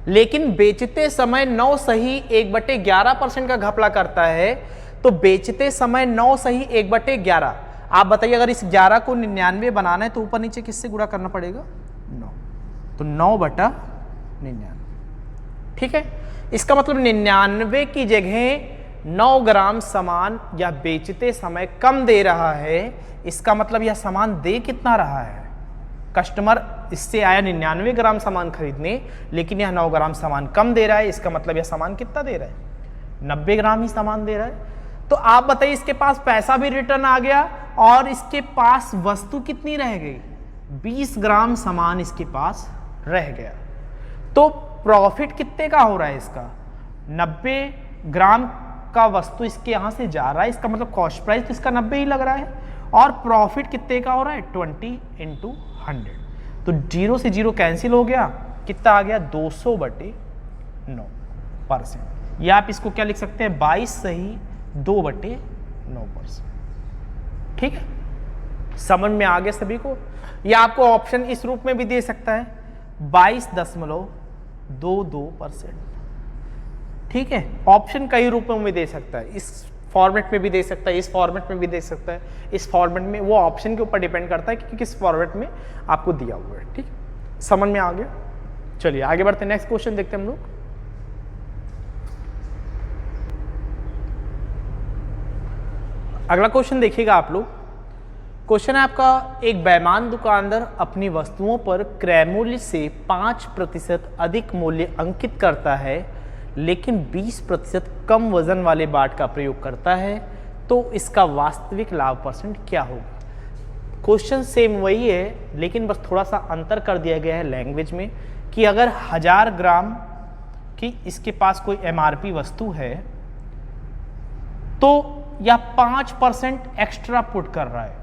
Speaker 1: लेकिन बेचते समय 9 सही 1/11% का घपला करता है, तो बेचते समय 9 सही 1/11। आप बताइए अगर इस 11 को 99 बनाना है तो ऊपर नीचे किससे गुणा करना पड़ेगा, 9, तो 9/99। ठीक है, इसका मतलब 99 की जगह 9 ग्राम सामान या बेचते समय कम दे रहा है। इसका मतलब यह सामान दे कितना रहा है, कस्टमर इससे आया 99 ग्राम सामान खरीदने, लेकिन यह 9 ग्राम सामान कम दे रहा है। इसका मतलब यह सामान कितना दे रहा है, 90 ग्राम ही सामान दे रहा है। तो आप बताइए इसके पास पैसा भी रिटर्न आ गया और इसके पास वस्तु कितनी रह गई, 20 ग्राम सामान इसके पास रह गया। तो प्रॉफिट कितने का हो रहा है इसका, 90 ग्राम का वस्तु इसके यहां से जा रहा है, इसका मतलब कॉस्ट प्राइस तो इसका 90 ही लग रहा है, और प्रॉफिट कितने का हो रहा है, 20 × 100। तो 0 से 0 कैंसिल हो गया, कितना आ गया, 200/9%। या आप इसको क्या लिख सकते हैं, 22 सही 2/9%। ठीक है, समझ में आ गया सभी को। या आपको ऑप्शन इस रूप में भी दे सकता है, 22.22%। ठीक है, ऑप्शन कई रूपों में दे सकता है, इस फॉर्मेट में भी दे सकता है, इस फॉर्मेट में भी दे सकता है, इस फॉर्मेट में, वो ऑप्शन के ऊपर डिपेंड करता है कि किस फॉर्मेट में आपको दिया हुआ है। ठीक, समझ में आ गया। चलिए आगे बढ़ते हैं, नेक्स्ट क्वेश्चन देखते हैं हम लोग। अगला क्वेश्चन देखिएगा आप लोग। क्वेश्चन है आपका, एक बेईमान दुकानदार अपनी वस्तुओं पर क्रय मूल्य से 5% अधिक मूल्य अंकित करता है, लेकिन 20% कम वजन वाले बाट का प्रयोग करता है, तो इसका वास्तविक लाभ परसेंट क्या होगा। क्वेश्चन सेम वही है, लेकिन बस थोड़ा सा अंतर कर दिया गया है लैंग्वेज में, कि अगर 1000 ग्राम की इसके पास कोई एमआरपी वस्तु है तो यह 5% एक्स्ट्रा पुट कर रहा है।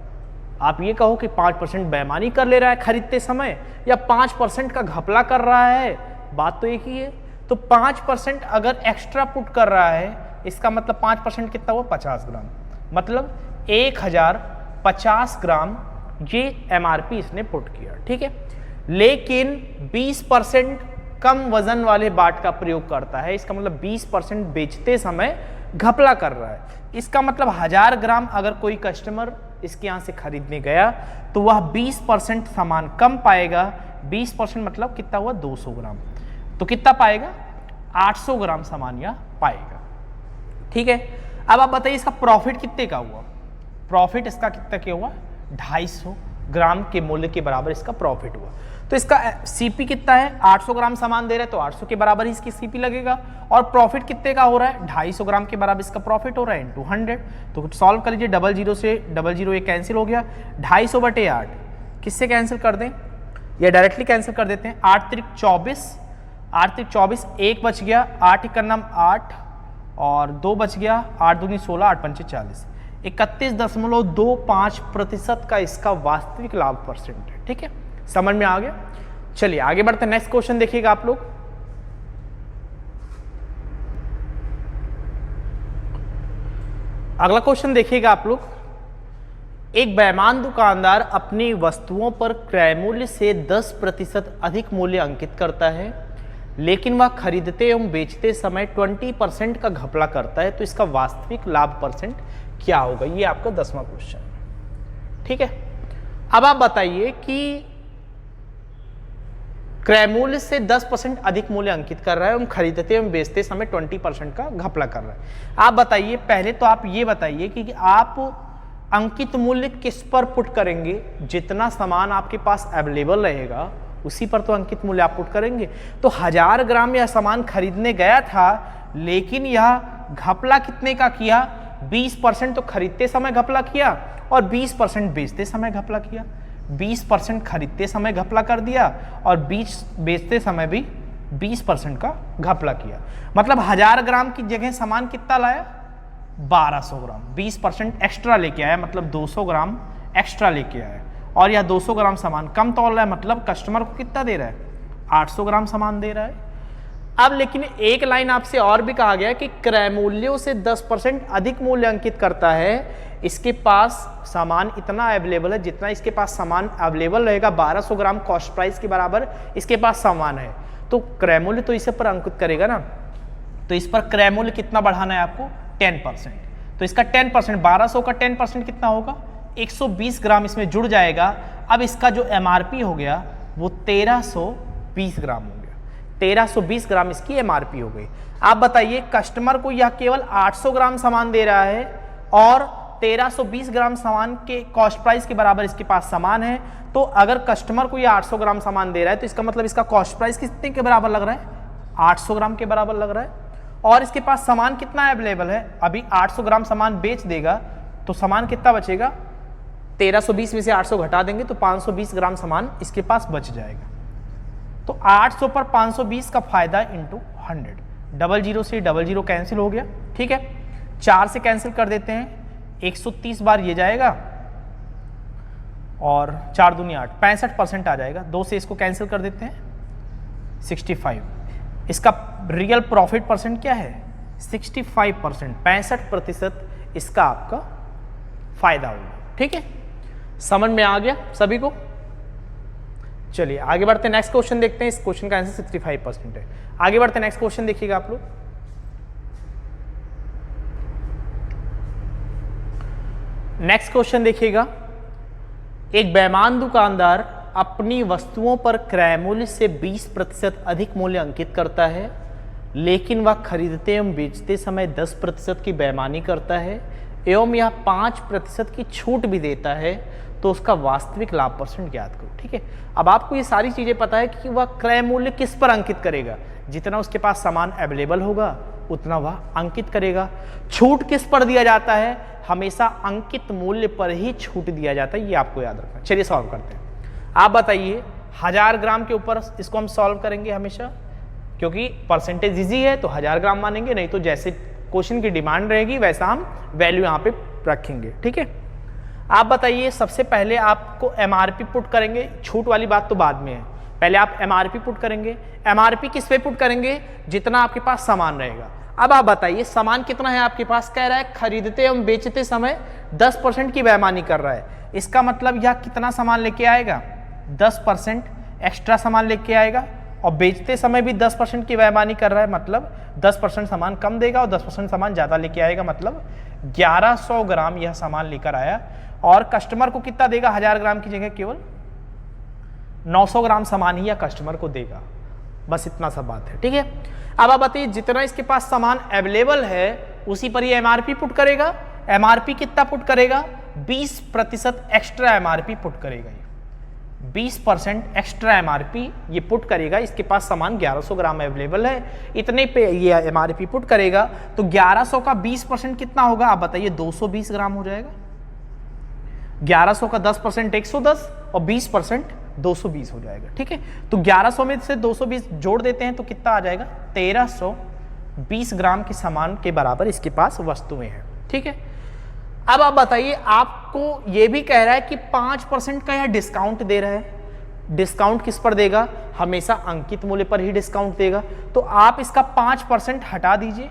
Speaker 1: आप ये कहो कि 5% बेईमानी कर ले रहा है खरीदते समय या 5% का घपला कर रहा है, बात तो एक ही है। तो 5% अगर एक्स्ट्रा पुट कर रहा है, इसका मतलब 5% कितना हुआ? 50 ग्राम, मतलब 1050 ग्राम ये एमआरपी इसने पुट किया, ठीक है। लेकिन 20% कम वजन वाले बाट का प्रयोग करता है, इसका मतलब 20% बेचते समय घपला कर रहा है। इसका मतलब 1000 ग्राम अगर कोई कस्टमर इसके यहाँ से खरीदने गया तो वह 20% सामान कम पाएगा। 20% मतलब कितना हुआ? 200 ग्राम। तो कितना पाएगा? 800 ग्राम सामान यह पाएगा, ठीक है। अब आप बताइए इसका प्रॉफिट कितने का हुआ? प्रॉफिट इसका कितना क्या हुआ? 250 ग्राम के मूल्य के बराबर इसका प्रॉफिट हुआ। तो इसका सीपी कितना है? 800 ग्राम सामान दे रहा है तो 800 के बराबर ही इसकी सीपी लगेगा। और प्रॉफिट कितने का हो रहा है? 250 ग्राम के बराबर इसका प्रॉफिट हो रहा है इनटू 100। तो सॉल्व कर लीजिए, 00 से 00 ये कैंसिल हो गया। 250/8 किससे कैंसिल कर दें? या डायरेक्टली कैंसिल कर देते हैं। 8 त्रिक 24, 8 त्रिक 24, 1 बच गया, 8 एक नाम 8 और 2 बच गया, 8 दूनी 16, 8 पंचे 40। 31.25% का इसका वास्तविक लाभ परसेंट है, ठीक है। समझ में आ गया? चलिए आगे बढ़ते हैं। नेक्स्ट क्वेश्चन देखिएगा आप लोग। अगला क्वेश्चन देखिएगा आप लोग। एक बेईमान दुकानदार अपनी वस्तुओं पर क्रय मूल्य से 10% अधिक मूल्य अंकित करता है, लेकिन वह खरीदते एवं बेचते समय 20% का घपला करता है, तो इसका वास्तविक लाभ परसेंट क्या होगा? ये आपका 10वां क्वेश्चन, ठीक है। अब आप बताइए कि क्रय मूल्य से 10% अधिक मूल्य अंकित कर रहा है एवं खरीदते एवं बेचते समय 20% का घपला कर रहा है। आप बताइए, पहले तो आप ये बताइए कि आप अंकित मूल्य किस पर पुट करेंगे? जितना सामान आपके पास अवेलेबल रहेगा उसी पर तो अंकित मूल्य आप पुट करेंगे। तो 1000 ग्राम यह सामान खरीदने गया था, लेकिन यह घपला कितने का किया? 20% तो खरीदते समय घपला किया और 20% बेचते समय घपला किया। 20% खरीदते समय घपला कर दिया और बेचते समय भी 20% का घपला किया। मतलब 1000 ग्राम की जगह सामान कितना लाया? 1200 ग्राम। 20% एक्स्ट्रा लेके आया, मतलब 200 ग्राम एक्स्ट्रा लेके आया। और यह 200 ग्राम सामान कम तोल रहा है, मतलब कस्टमर को कितना दे रहा है? 800 ग्राम सामान दे रहा है। अब लेकिन एक लाइन आपसे और भी कहा गया कि क्रय मूल्यों से 10% अधिक मूल्य अंकित करता है। इसके पास सामान इतना अवेलेबल है, जितना इसके पास सामान अवेलेबल रहेगा 1200 ग्राम कॉस्ट प्राइस के बराबर इसके पास सामान है, तो क्रय मूल्य तो इसे पर अंकित करेगा ना। तो इस पर क्रय मूल्य कितना बढ़ाना है आपको? 10%। तो इसका 10%, 1200 का 10% कितना होगा? 120 ग्राम इसमें जुड़ जाएगा। अब इसका जो एमआरपी हो गया वो 1320 ग्राम हो गया। 1320 ग्राम इसकी एमआरपी हो गई। आप बताइए, कस्टमर को यह केवल 800 ग्राम सामान दे रहा है और 1320 ग्राम सामान के कॉस्ट प्राइस के बराबर इसके पास सामान है। तो अगर कस्टमर को यह 800 ग्राम सामान दे रहा है तो इसका मतलब इसका कॉस्ट प्राइस कितने के बराबर लग रहा है? 800 ग्राम के बराबर लग रहा है। और इसके पास सामान कितना अवेलेबल है? अभी 800 ग्राम सामान बेच देगा तो सामान कितना बचेगा? 1320 में से 800 घटा देंगे तो 520 ग्राम सामान इसके पास बच जाएगा। तो 800 पर 520 का फायदा इंटू 100। 00 से 00 कैंसिल हो गया, ठीक है। 4 से कैंसिल कर देते हैं, 130 बार ये जाएगा और 4 दूनी 8, 65% आ जाएगा। 2 से इसको कैंसिल कर देते हैं, 65। इसका रियल प्रॉफिट परसेंट क्या है? 65%, 65% इसका आपका फायदा होगा, ठीक है। समझ में आ गया सभी को? चलिए आगे बढ़ते हैं, नेक्स्ट क्वेश्चन देखते हैं। इस क्वेश्चन का आंसर 65% है। आगे बढ़ते हैं, नेक्स्ट क्वेश्चन देखिएगा आप लोग। नेक्स्ट क्वेश्चन देखिएगा। एक बेईमान दुकानदार अपनी वस्तुओं पर क्रय मूल्य से 20% अधिक मूल्य अंकित करता है, लेकिन वह खरीदते एवं बेचते समय 10% की बेईमानी करता है एवं यह 5% की छूट भी देता है, तो उसका वास्तविक लाभ परसेंट ज्ञात करो, ठीक है। अब आपको ये सारी चीजें पता है कि वह क्रय मूल्य किस पर अंकित करेगा? जितना उसके पास सामान अवेलेबल होगा उतना वह अंकित करेगा। छूट किस पर दिया जाता है? हमेशा अंकित मूल्य पर ही छूट दिया जाता है, ये आपको याद रखना। चलिए सॉल्व करते हैं। आप बताइए 1000 ग्राम के ऊपर इसको हम सॉल्व करेंगे हमेशा, क्योंकि परसेंटेज इजी है तो 1000 ग्राम मानेंगे, नहीं तो जैसे क्वेश्चन की डिमांड रहेगी वैसा हम वैल्यू यहाँ पे रखेंगे। ठीक है, आप बताइए सबसे पहले आपको एमआरपी पुट करेंगे, छूट वाली बात तो बाद में है, पहले आप एमआरपी पुट करेंगे। एमआरपी किस पे पुट करेंगे? जितना आपके पास सामान रहेगा। अब आप बताइए सामान कितना है आपके पास? कह रहा है खरीदते एवं बेचते समय 10% की बेईमानी कर रहा है, इसका मतलब यह कितना सामान लेके आएगा? 10% एक्स्ट्रा सामान लेके आएगा, और बेचते समय भी 10% की बेईमानी कर रहा है, मतलब 10% सामान कम देगा और 10% सामान ज़्यादा लेके आएगा, मतलब 1100 ग्राम यह सामान लेकर आया। और कस्टमर को कितना देगा? 1000 ग्राम की जगह केवल 900 ग्राम सामान ही या कस्टमर को देगा, बस इतना सा बात है। ठीक है, अब आप बताइए जितना इसके पास सामान अवेलेबल है उसी पर ये एमआरपी पुट करेगा। एमआरपी कितना पुट करेगा? 20% एक्स्ट्रा एमआरपी पुट करेगा, ये 20% एक्स्ट्रा एमआरपी ये पुट करेगा। इसके पास सामान 1100 ग्राम अवेलेबल है, इतने पे ये एमआरपी पुट करेगा, तो 1100 का 20% कितना होगा? आप बताइए 220 ग्राम हो जाएगा। 1100 का 10% 110 और 20% 220 हो जाएगा। ठीक है, तो 1100 में से 220 जोड़ देते हैं तो कितना आ जाएगा? 1320 ग्राम के सामान के बराबर इसके पास वस्तुएं हैं। ठीक है, अब आप बताइए, आपको ये भी कह रहा है कि 5% का यह डिस्काउंट दे रहा है। डिस्काउंट किस पर देगा? हमेशा अंकित मूल्य पर ही डिस्काउंट देगा, तो आप इसका 5% हटा दीजिए,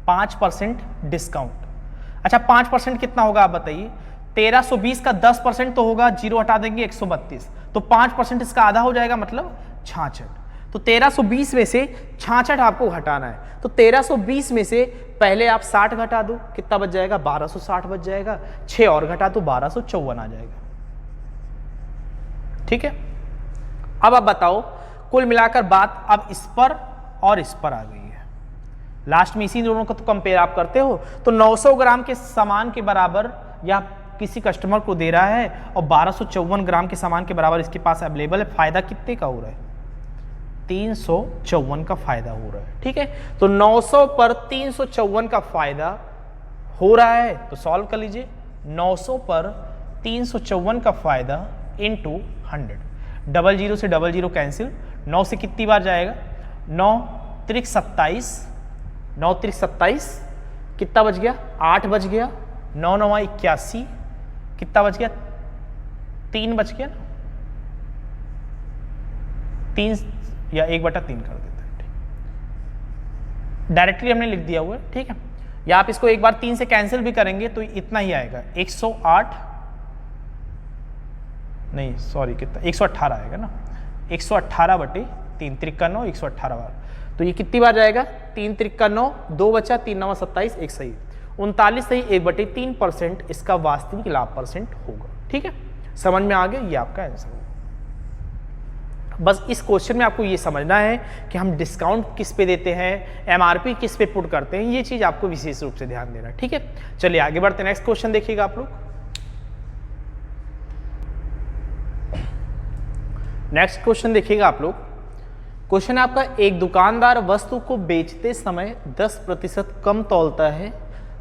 Speaker 1: 5% डिस्काउंट। अच्छा 5% कितना होगा आप बताइए? 1320 का 10% तो होगा, जीरो हटा देंगे 132, तो 5% इसका आधा हो जाएगा, मतलब 66। तो 1320 में से 66 आपको घटाना है, तो 1320 में से पहले आप 60 घटा दो, कितना बच जाएगा? 1260 बच जाएगा, 6 और घटा तो 1254 आ जाएगा। ठीक है, अब आप बताओ, कुल मिलाकर बात अब इस पर और इस पर आ गई है, लास्ट में इसी दोनों को तो कंपेयर आप करते हो, तो 900 ग्राम के सामान के बराबर या किसी कस्टमर को दे रहा है और 1254 ग्राम के सामान के बराबर इसके पास अवेलेबल है। फायदा कितने का हो रहा है? 354 का फायदा हो रहा है। ठीक है, तो 900 पर 354 का फायदा हो रहा है, तो सॉल्व कर लीजिए। 900 पर 354 का फायदा इंटू 100, 00 से 00 कैंसिल, 9 से कितनी बार जाएगा? 9 त्रिक 27, 9 त्रिक 27, कितना बच गया? 8 बच गया, 9 9 81, कितना बच गया? 3 बच गया ना, 3 या 1/3 कर देते हैं, डायरेक्टली हमने लिख दिया हुआ है। ठीक है, या आप इसको एक बार 3 से कैंसिल भी करेंगे तो इतना ही आएगा, 108 नहीं सॉरी कितना 118 आएगा ना, 118/3, त्रिक का 9, 118 बार, तो ये कितनी बार जाएगा? 3 त्रिक का 9, 2 बचा, 3 9 27, 1 सही, 39 सही, 1/3% इसका वास्तविक लाभ परसेंट होगा। ठीक है, समझ में आ गया? ये आपका आंसर होगा। बस इस क्वेश्चन में आपको ये समझना है कि हम डिस्काउंट किस पे देते हैं, एमआरपी किस पे पुट करते हैं, ये चीज आपको विशेष रूप से ध्यान देना है। ठीक है, चलिए आगे बढ़ते हैं, नेक्स्ट क्वेश्चन देखिएगा आप लोग। नेक्स्ट क्वेश्चन देखिएगा आप लोग। क्वेश्चन आपका, एक दुकानदार वस्तु को बेचते समय 10% कम तौलता है,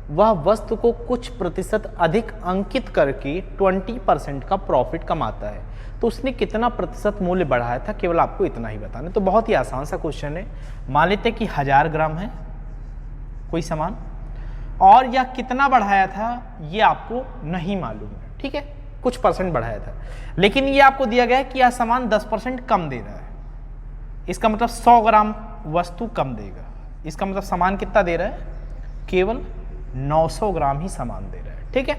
Speaker 1: वह वस्तु को कुछ प्रतिशत अधिक अंकित करके 20% का प्रॉफिट कमाता है, तो उसने कितना प्रतिशत मूल्य बढ़ाया था? केवल आपको इतना ही बताना। तो बहुत ही आसान सा क्वेश्चन है। मान लेते हैं कि 1000 ग्राम है कोई सामान, और यह कितना बढ़ाया था ये आपको नहीं मालूम है। ठीक है, कुछ परसेंट बढ़ाया था, लेकिन ये आपको दिया गया है कि यह सामान 10% कम दे रहा है, इसका मतलब 100 ग्राम वस्तु कम देगा, इसका मतलब सामान कितना दे रहा है? केवल 900 ग्राम ही सामान दे रहा है। ठीक है,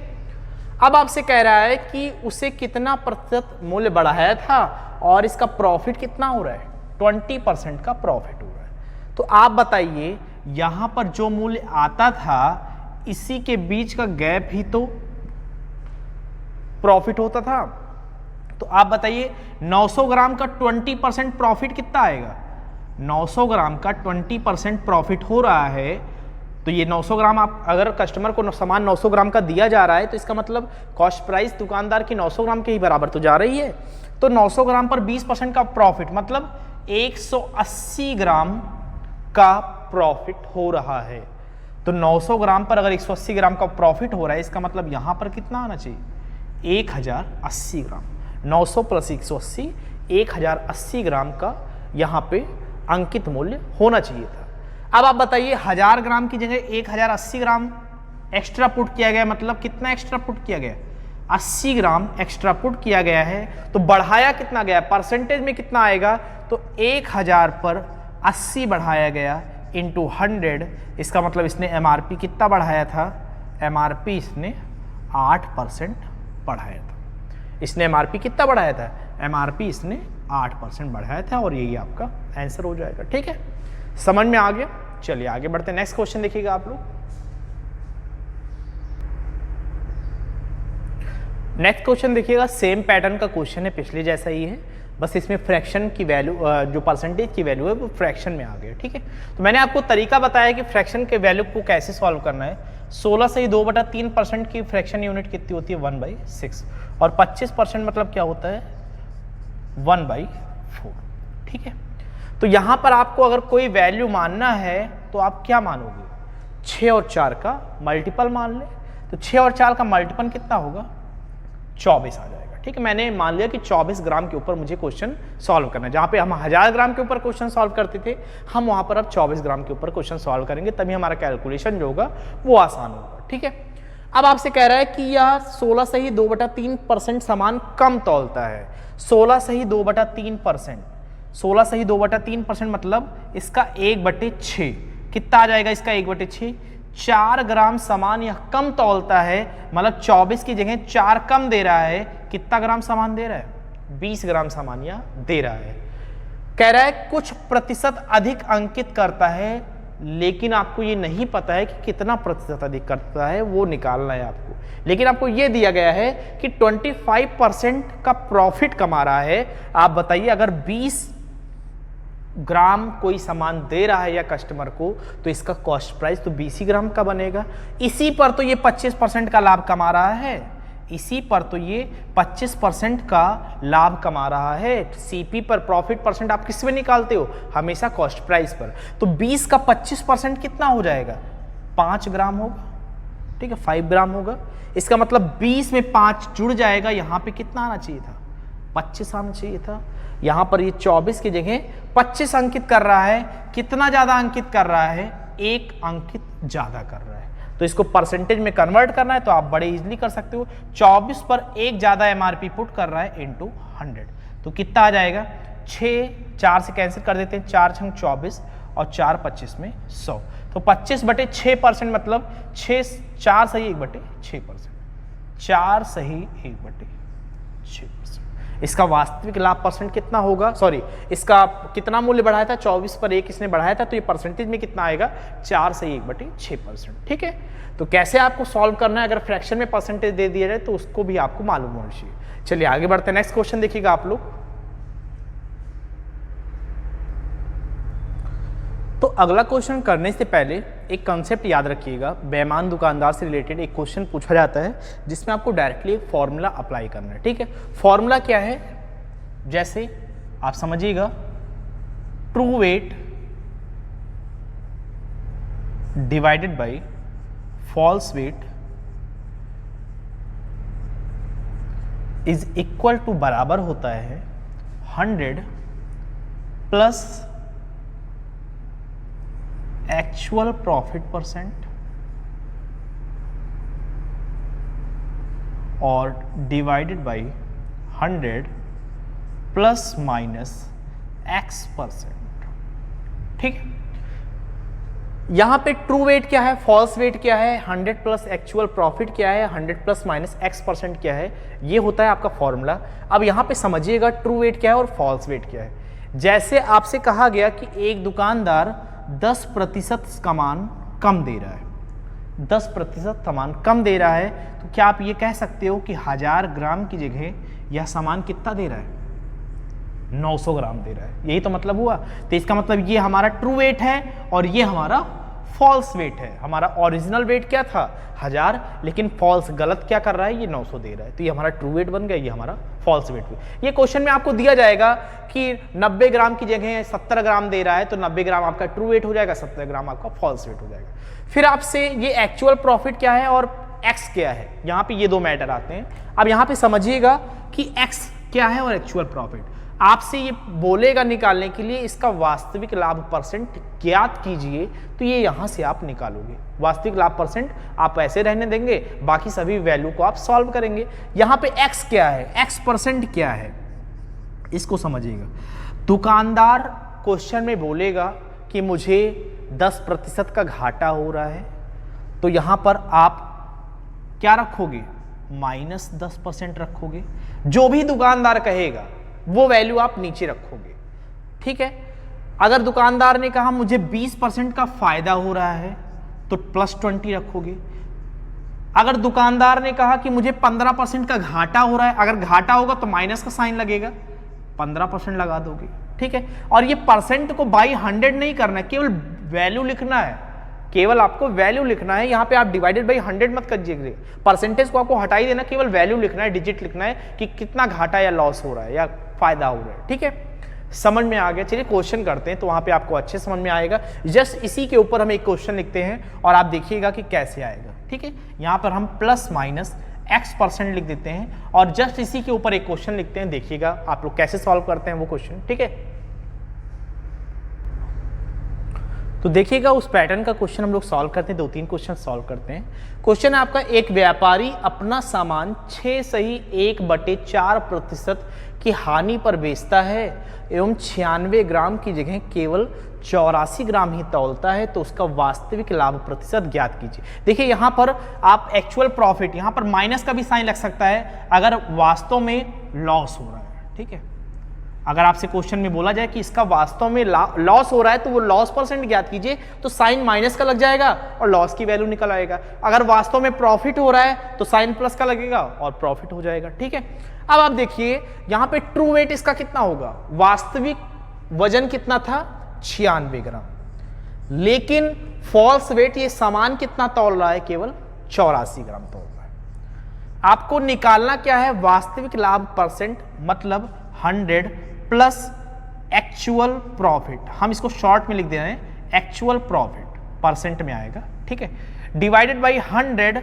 Speaker 1: अब आपसे कह रहा है कि उसे कितना प्रतिशत मूल्य बढ़ाया था और इसका प्रॉफिट कितना हो रहा है? 20% का प्रॉफिट हो रहा है। तो आप बताइए, यहां पर जो मूल्य आता था इसी के बीच का गैप ही तो प्रॉफिट होता था। तो आप बताइए 900 ग्राम का 20% प्रॉफिट कितना आएगा? 900 ग्राम का 20% प्रॉफिट हो रहा है, तो ये 900 ग्राम आप अगर कस्टमर को सामान 900 ग्राम का दिया जा रहा है तो इसका मतलब कॉस्ट प्राइस दुकानदार की 900 ग्राम के ही बराबर तो जा रही है। तो 900 ग्राम पर 20% का प्रॉफिट मतलब 180 ग्राम का प्रॉफिट हो रहा है। तो 900 ग्राम पर अगर 180 ग्राम का प्रॉफिट हो रहा है, इसका मतलब यहां पर कितना आना चाहिए? 1080 ग्राम। 900 प्लस 180, 1080 ग्राम का यहाँ पे अंकित मूल्य होना चाहिए था। अब आप बताइए 1000 ग्राम की जगह 1080 ग्राम एक्स्ट्रा पुट किया गया, मतलब कितना एक्स्ट्रा पुट किया गया? 80 ग्राम एक्स्ट्रा पुट किया गया है। तो बढ़ाया कितना गया, परसेंटेज में कितना आएगा? तो 1000 पर 80 बढ़ाया गया इंटू 100, इसका मतलब इसने एमआरपी कितना बढ़ाया था? एमआरपी इसने 8% बढ़ाया था। इसने एमआरपी कितना बढ़ाया था? एमआरपी इसने 8% बढ़ाया था, और यही आपका आंसर हो जाएगा। ठीक है, समझ में आ गया? चलिए आगे बढ़ते हैं। नेक्स्ट क्वेश्चन देखिएगा आप लोग। नेक्स्ट क्वेश्चन देखिएगा, सेम पैटर्न का क्वेश्चन है, पिछले जैसा ही है, बस इसमें फ्रैक्शन की वैल्यू, जो परसेंटेज की वैल्यू है वो फ्रैक्शन में आ गया। ठीक है, तो मैंने आपको तरीका बताया कि फ्रैक्शन के वैल्यू को कैसे सॉल्व करना है। 16 से ही 2/3% की फ्रैक्शन यूनिट कितनी होती है? 1/6, और 25% मतलब क्या होता है? 1/4। ठीक है, तो यहाँ पर आपको अगर कोई वैल्यू मानना है तो आप क्या मानोगे? 6 और 4 का मल्टीपल मान ले। तो 6 और 4 का मल्टीपल कितना होगा? 24 आ जाएगा। ठीक है, मैंने मान लिया कि 24 ग्राम के ऊपर मुझे क्वेश्चन सॉल्व करना है। जहाँ पे हम 1000 ग्राम के ऊपर क्वेश्चन सॉल्व करते थे, हम वहाँ पर अब 24 ग्राम के ऊपर क्वेश्चन सॉल्व करेंगे, तभी हमारा कैलकुलेशन जो होगा वो आसान होगा। ठीक है, अब आपसे कह रहा है कि यह 16 से ही 2/3% सामान कम तौलता है। 16 से ही 2/3%, 16 से ही 2/3% मतलब इसका 1/6 कितना आ जाएगा? इसका 1/6 4 ग्राम सामान यह कम तौलता है, मतलब 24 की जगह 4 कम दे रहा है। कितना ग्राम सामान दे रहा है? 20 ग्राम सामान यह दे रहा है। कह रहा है कुछ प्रतिशत अधिक अंकित करता है, लेकिन आपको ये नहीं पता है कि कितना प्रतिशत अधिक करता है, वो निकालना है आपको। लेकिन आपको ये दिया गया है कि 25% का प्रॉफिट कमा रहा है। आप बताइए, अगर 20 ग्राम कोई सामान दे रहा है या कस्टमर को, तो इसका कॉस्ट प्राइस तो 20 ही ग्राम का बनेगा। इसी पर तो ये 25% का लाभ कमा रहा है, इसी पर तो ये 25% का लाभ कमा रहा है। सीपी पर प्रॉफिट परसेंट आप किस में निकालते हो? हमेशा कॉस्ट प्राइस पर। तो 20 का 25% कितना हो जाएगा? 5 ग्राम होगा। ठीक है, 5 ग्राम होगा। इसका मतलब 20 में 5 जुड़ जाएगा। यहाँ पे कितना आना चाहिए था? 25 आना चाहिए था। यहाँ पर ये 24 की जगह 25 अंकित कर रहा है। कितना ज्यादा अंकित कर रहा है? 1 अंकित ज्यादा कर रहा है। तो इसको परसेंटेज में कन्वर्ट करना है तो आप बड़े इजीली कर सकते हो। 24 पर 1 ज्यादा एमआरपी पुट कर रहा है इंटू 100, तो कितना आ जाएगा? 6, 4 से कैंसिल कर देते हैं, 4 छंग 24 और 4 25 में 100, तो 25/6% मतलब 4 सही 1/6%, 4 सही 1/6%। इसका वास्तविक लाभ परसेंट कितना होगा? सॉरी, इसका कितना मूल्य बढ़ाया था? 24 पर 1 इसने बढ़ाया था, तो ये परसेंटेज में कितना आएगा? 4 से 1/6%। ठीक है, तो कैसे आपको सॉल्व करना है? अगर फ्रैक्शन में परसेंटेज दे दिया जाए तो उसको भी आपको मालूम होना चाहिए। चलिए आगे बढ़ते हैं। नेक्स्ट क्वेश्चन देखिएगा आप लोग। तो अगला क्वेश्चन करने से पहले एक कंसेप्ट याद रखिएगा। बेईमान दुकानदार से रिलेटेड एक क्वेश्चन पूछा जाता है जिसमें आपको डायरेक्टली एक फॉर्मूला अप्लाई करना है। ठीक है, फॉर्मूला क्या है? जैसे आप समझिएगा, true weight divided by false weight is equal to बराबर होता है 100 प्लस एक्चुअल प्रॉफिट परसेंट और divided by 100 plus minus x%। ठीक है, यहां पे ट्रू वेट क्या है, फॉल्स वेट क्या है, 100 प्लस एक्चुअल प्रॉफिट क्या है, 100 प्लस माइनस x% क्या है, ये होता है आपका फॉर्मूला। अब यहां पे समझिएगा ट्रू वेट क्या है और फॉल्स वेट क्या है। जैसे आपसे कहा गया कि एक दुकानदार 10% सामान कम दे रहा है, 10% सामान कम दे रहा है, तो क्या आप ये कह सकते हो कि 1000 ग्राम की जगह यह सामान कितना दे रहा है? 900 ग्राम दे रहा है। यही तो मतलब हुआ। तो इसका मतलब ये हमारा ट्रू वेट है और ये हमारा फॉल्स वेट है। हमारा ओरिजिनल वेट क्या था? 1000, लेकिन फॉल्स गलत क्या कर रहा है? ये 900 दे रहा है। तो ये हमारा ट्रू वेट बन गया, ये हमारा फॉल्स वेट हुआ। ये क्वेश्चन में आपको दिया जाएगा कि 90 ग्राम की जगह 70 ग्राम दे रहा है, तो 90 ग्राम आपका ट्रू वेट हो जाएगा, 70 ग्राम आपका फॉल्स वेट हो जाएगा। फिर आपसे ये एक्चुअल प्रॉफिट क्या है और एक्स क्या है, यहाँ पे ये दो मैटर आते हैं। अब यहाँ पे समझिएगा कि एक्स क्या है और एक्चुअल प्रॉफिट। आपसे ये बोलेगा निकालने के लिए इसका वास्तविक लाभ परसेंट ज्ञात कीजिए, तो ये यहां से आप निकालोगे। वास्तविक लाभ परसेंट आप ऐसे रहने देंगे, बाकी सभी वैल्यू को आप सॉल्व करेंगे। यहां पे x क्या है, x परसेंट क्या है, इसको समझिएगा। दुकानदार क्वेश्चन में बोलेगा कि मुझे 10% का घाटा हो रहा है, तो यहां पर आप क्या रखोगे, -10% रखोगे। जो भी दुकानदार कहेगा वो वैल्यू आप नीचे रखोगे, ठीक है। अगर दुकानदार ने कहा मुझे 20% का फायदा हो रहा है तो +20 रखोगे। अगर दुकानदार ने कहा कि मुझे 15% का घाटा हो रहा है, अगर घाटा होगा तो माइनस का साइन लगेगा, 15% लगा दोगे, ठीक है। और ये परसेंट को बाई 100 नहीं करना है, केवल वैल्यू लिखना है, केवल आपको वैल्यू लिखना है। यहाँ पे आप डिवाइडेड बाई 100 मत करिए, परसेंटेज को आपको हटा ही देना, केवल वैल्यू लिखना है, डिजिट लिखना है कि कितना घाटा या लॉस हो रहा है या फायदा हो रहा है, ठीक है। समझ में आ गया। चलिए क्वेश्चन करते हैं तो वहां पे आपको अच्छे समझ में आएगा। जस्ट इसी के ऊपर हम एक क्वेश्चन लिखते हैं और आप देखिएगा कि कैसे आएगा, ठीक है। यहाँ पर हम +-x% लिख देते हैं और जस्ट इसी के ऊपर एक क्वेश्चन लिखते हैं, देखिएगा आप लोग कैसे सॉल्व करते हैं वो क्वेश्चन, ठीक है। तो देखिएगा उस पैटर्न का क्वेश्चन हम लोग सॉल्व करते हैं, 2-3 क्वेश्चन सॉल्व करते हैं। क्वेश्चन है आपका, एक व्यापारी अपना सामान 6.1/4% की हानि पर बेचता है एवं 96 ग्राम की जगह केवल 84 ग्राम ही तौलता है, तो उसका वास्तविक लाभ प्रतिशत ज्ञात कीजिए। देखिए यहाँ पर आप एक्चुअल प्रॉफिट, यहाँ पर माइनस का भी साइन लग सकता है अगर वास्तव में लॉस हो रहा है, ठीक है। अगर आपसे क्वेश्चन में बोला जाए कि इसका वास्तव में लॉस हो रहा है तो वो लॉस परसेंट ज्ञात कीजिए, तो साइन माइनस का लग जाएगा और लॉस की वैल्यू निकल आएगा। अगर वास्तव में प्रॉफिट हो रहा है तो साइन प्लस का लगेगा और प्रॉफिट हो जाएगा, ठीक है। अब आप देखिए यहाँ पे ट्रू वेट इसका कितना होगा, वास्तविक वजन कितना था 96 ग्राम, लेकिन फॉल्स वेट ये सामान कितना तौल रहा है, केवल 84 ग्राम तौल रहा है। आपको निकालना क्या है, वास्तविक लाभ परसेंट, मतलब 100 प्लस एक्चुअल प्रॉफिट, हम इसको शॉर्ट में लिख दे रहे हैं, एक्चुअल प्रॉफिट परसेंट में आएगा, ठीक है, डिवाइडेड बाई 100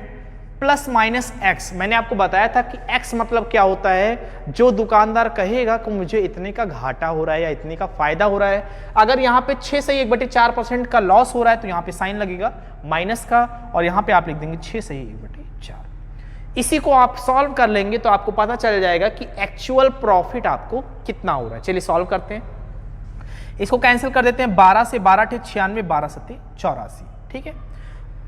Speaker 1: +-x। मैंने आपको बताया था कि x मतलब क्या होता है, जो दुकानदार कहेगा कि मुझे इतने का घाटा हो रहा है या इतने का फायदा हो रहा है। अगर यहाँ पे 6/1/4% का लॉस हो रहा है तो यहाँ पे साइन लगेगा माइनस का और यहाँ पे आप लिख देंगे 6/1/4। इसी को आप सॉल्व कर लेंगे तो आपको पता चल जाएगा कि एक्चुअल प्रॉफिट आपको कितना हो रहा है। चलिए सॉल्व करते हैं, इसको कैंसिल कर देते हैं, 12 से 12 × 96, 12 × 7 = 84, ठीक है।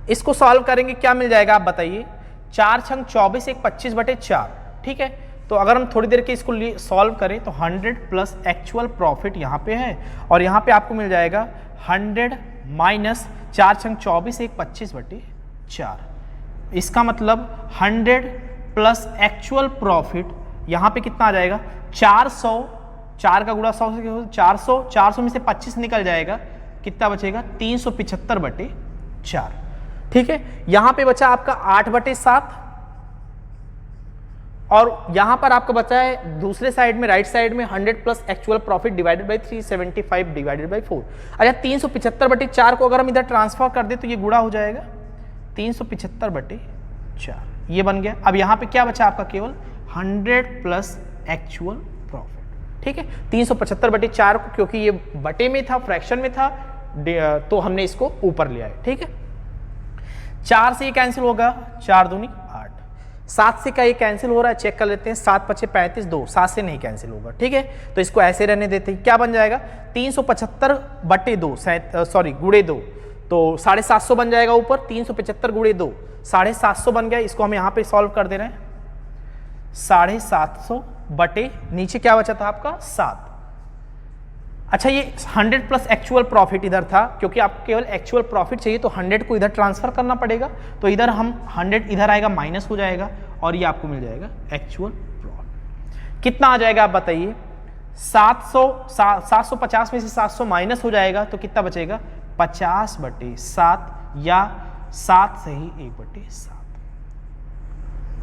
Speaker 1: इसको सॉल्व करेंगे क्या मिल जाएगा आप बताइए, 4 × 24 = 25/4, ठीक है। तो अगर हम थोड़ी देर के इसको सॉल्व करें तो 100 प्लस एक्चुअल प्रॉफिट यहाँ पे है और यहाँ पे आपको मिल जाएगा 100 माइनस 4 × 24 = 25/4। इसका मतलब 100 प्लस एक्चुअल प्रॉफिट यहाँ पे कितना आ जाएगा, 400, 4 का गुणा 100 से 400, 400 में से 25 निकल जाएगा, कितना बचेगा 375/4, ठीक है। यहां पे बचा आपका 8/7 और यहां पर आपका बचा है दूसरे साइड में, राइट साइड में 100 plus actual profit divided by 375 divided by 4। अच्छा 375/4 को अगर हम इधर ट्रांसफर कर दे तो ये गुणा हो जाएगा 375/4, ये बन गया। अब यहां पे क्या बचा आपका, केवल 100 प्लस एक्चुअल प्रॉफिट, ठीक है। 375/4 को, क्योंकि ये बटे में था, फ्रैक्शन में था, तो हमने इसको ऊपर लिया है, ठीक है। 4 से ये कैंसिल होगा, 4 दूनी 8, 7 से का ये कैंसिल हो रहा है, चेक कर लेते हैं, 7 × 5 = 35, 2, 7 से नहीं कैंसिल होगा, ठीक है। तो इसको ऐसे रहने देते हैं, क्या बन जाएगा 375/2 गुणे 2, तो 750 बन जाएगा ऊपर, 375 गुणे 2 750 बन गया। इसको हम यहाँ पे सॉल्व कर दे रहे हैं, 750 बटे नीचे क्या बचा था आपका 7। अच्छा ये 100 प्लस एक्चुअल प्रॉफिट इधर था, क्योंकि आपको केवल एक्चुअल प्रॉफिट चाहिए तो 100 को इधर ट्रांसफर करना पड़ेगा, तो इधर हम 100 इधर आएगा, माइनस हो जाएगा और ये आपको मिल जाएगा एक्चुअल प्रॉफिट। कितना आ जाएगा आप बताइए, 750 में से 700 माइनस हो जाएगा तो कितना बचेगा 50/7 या 7 सही 1/7।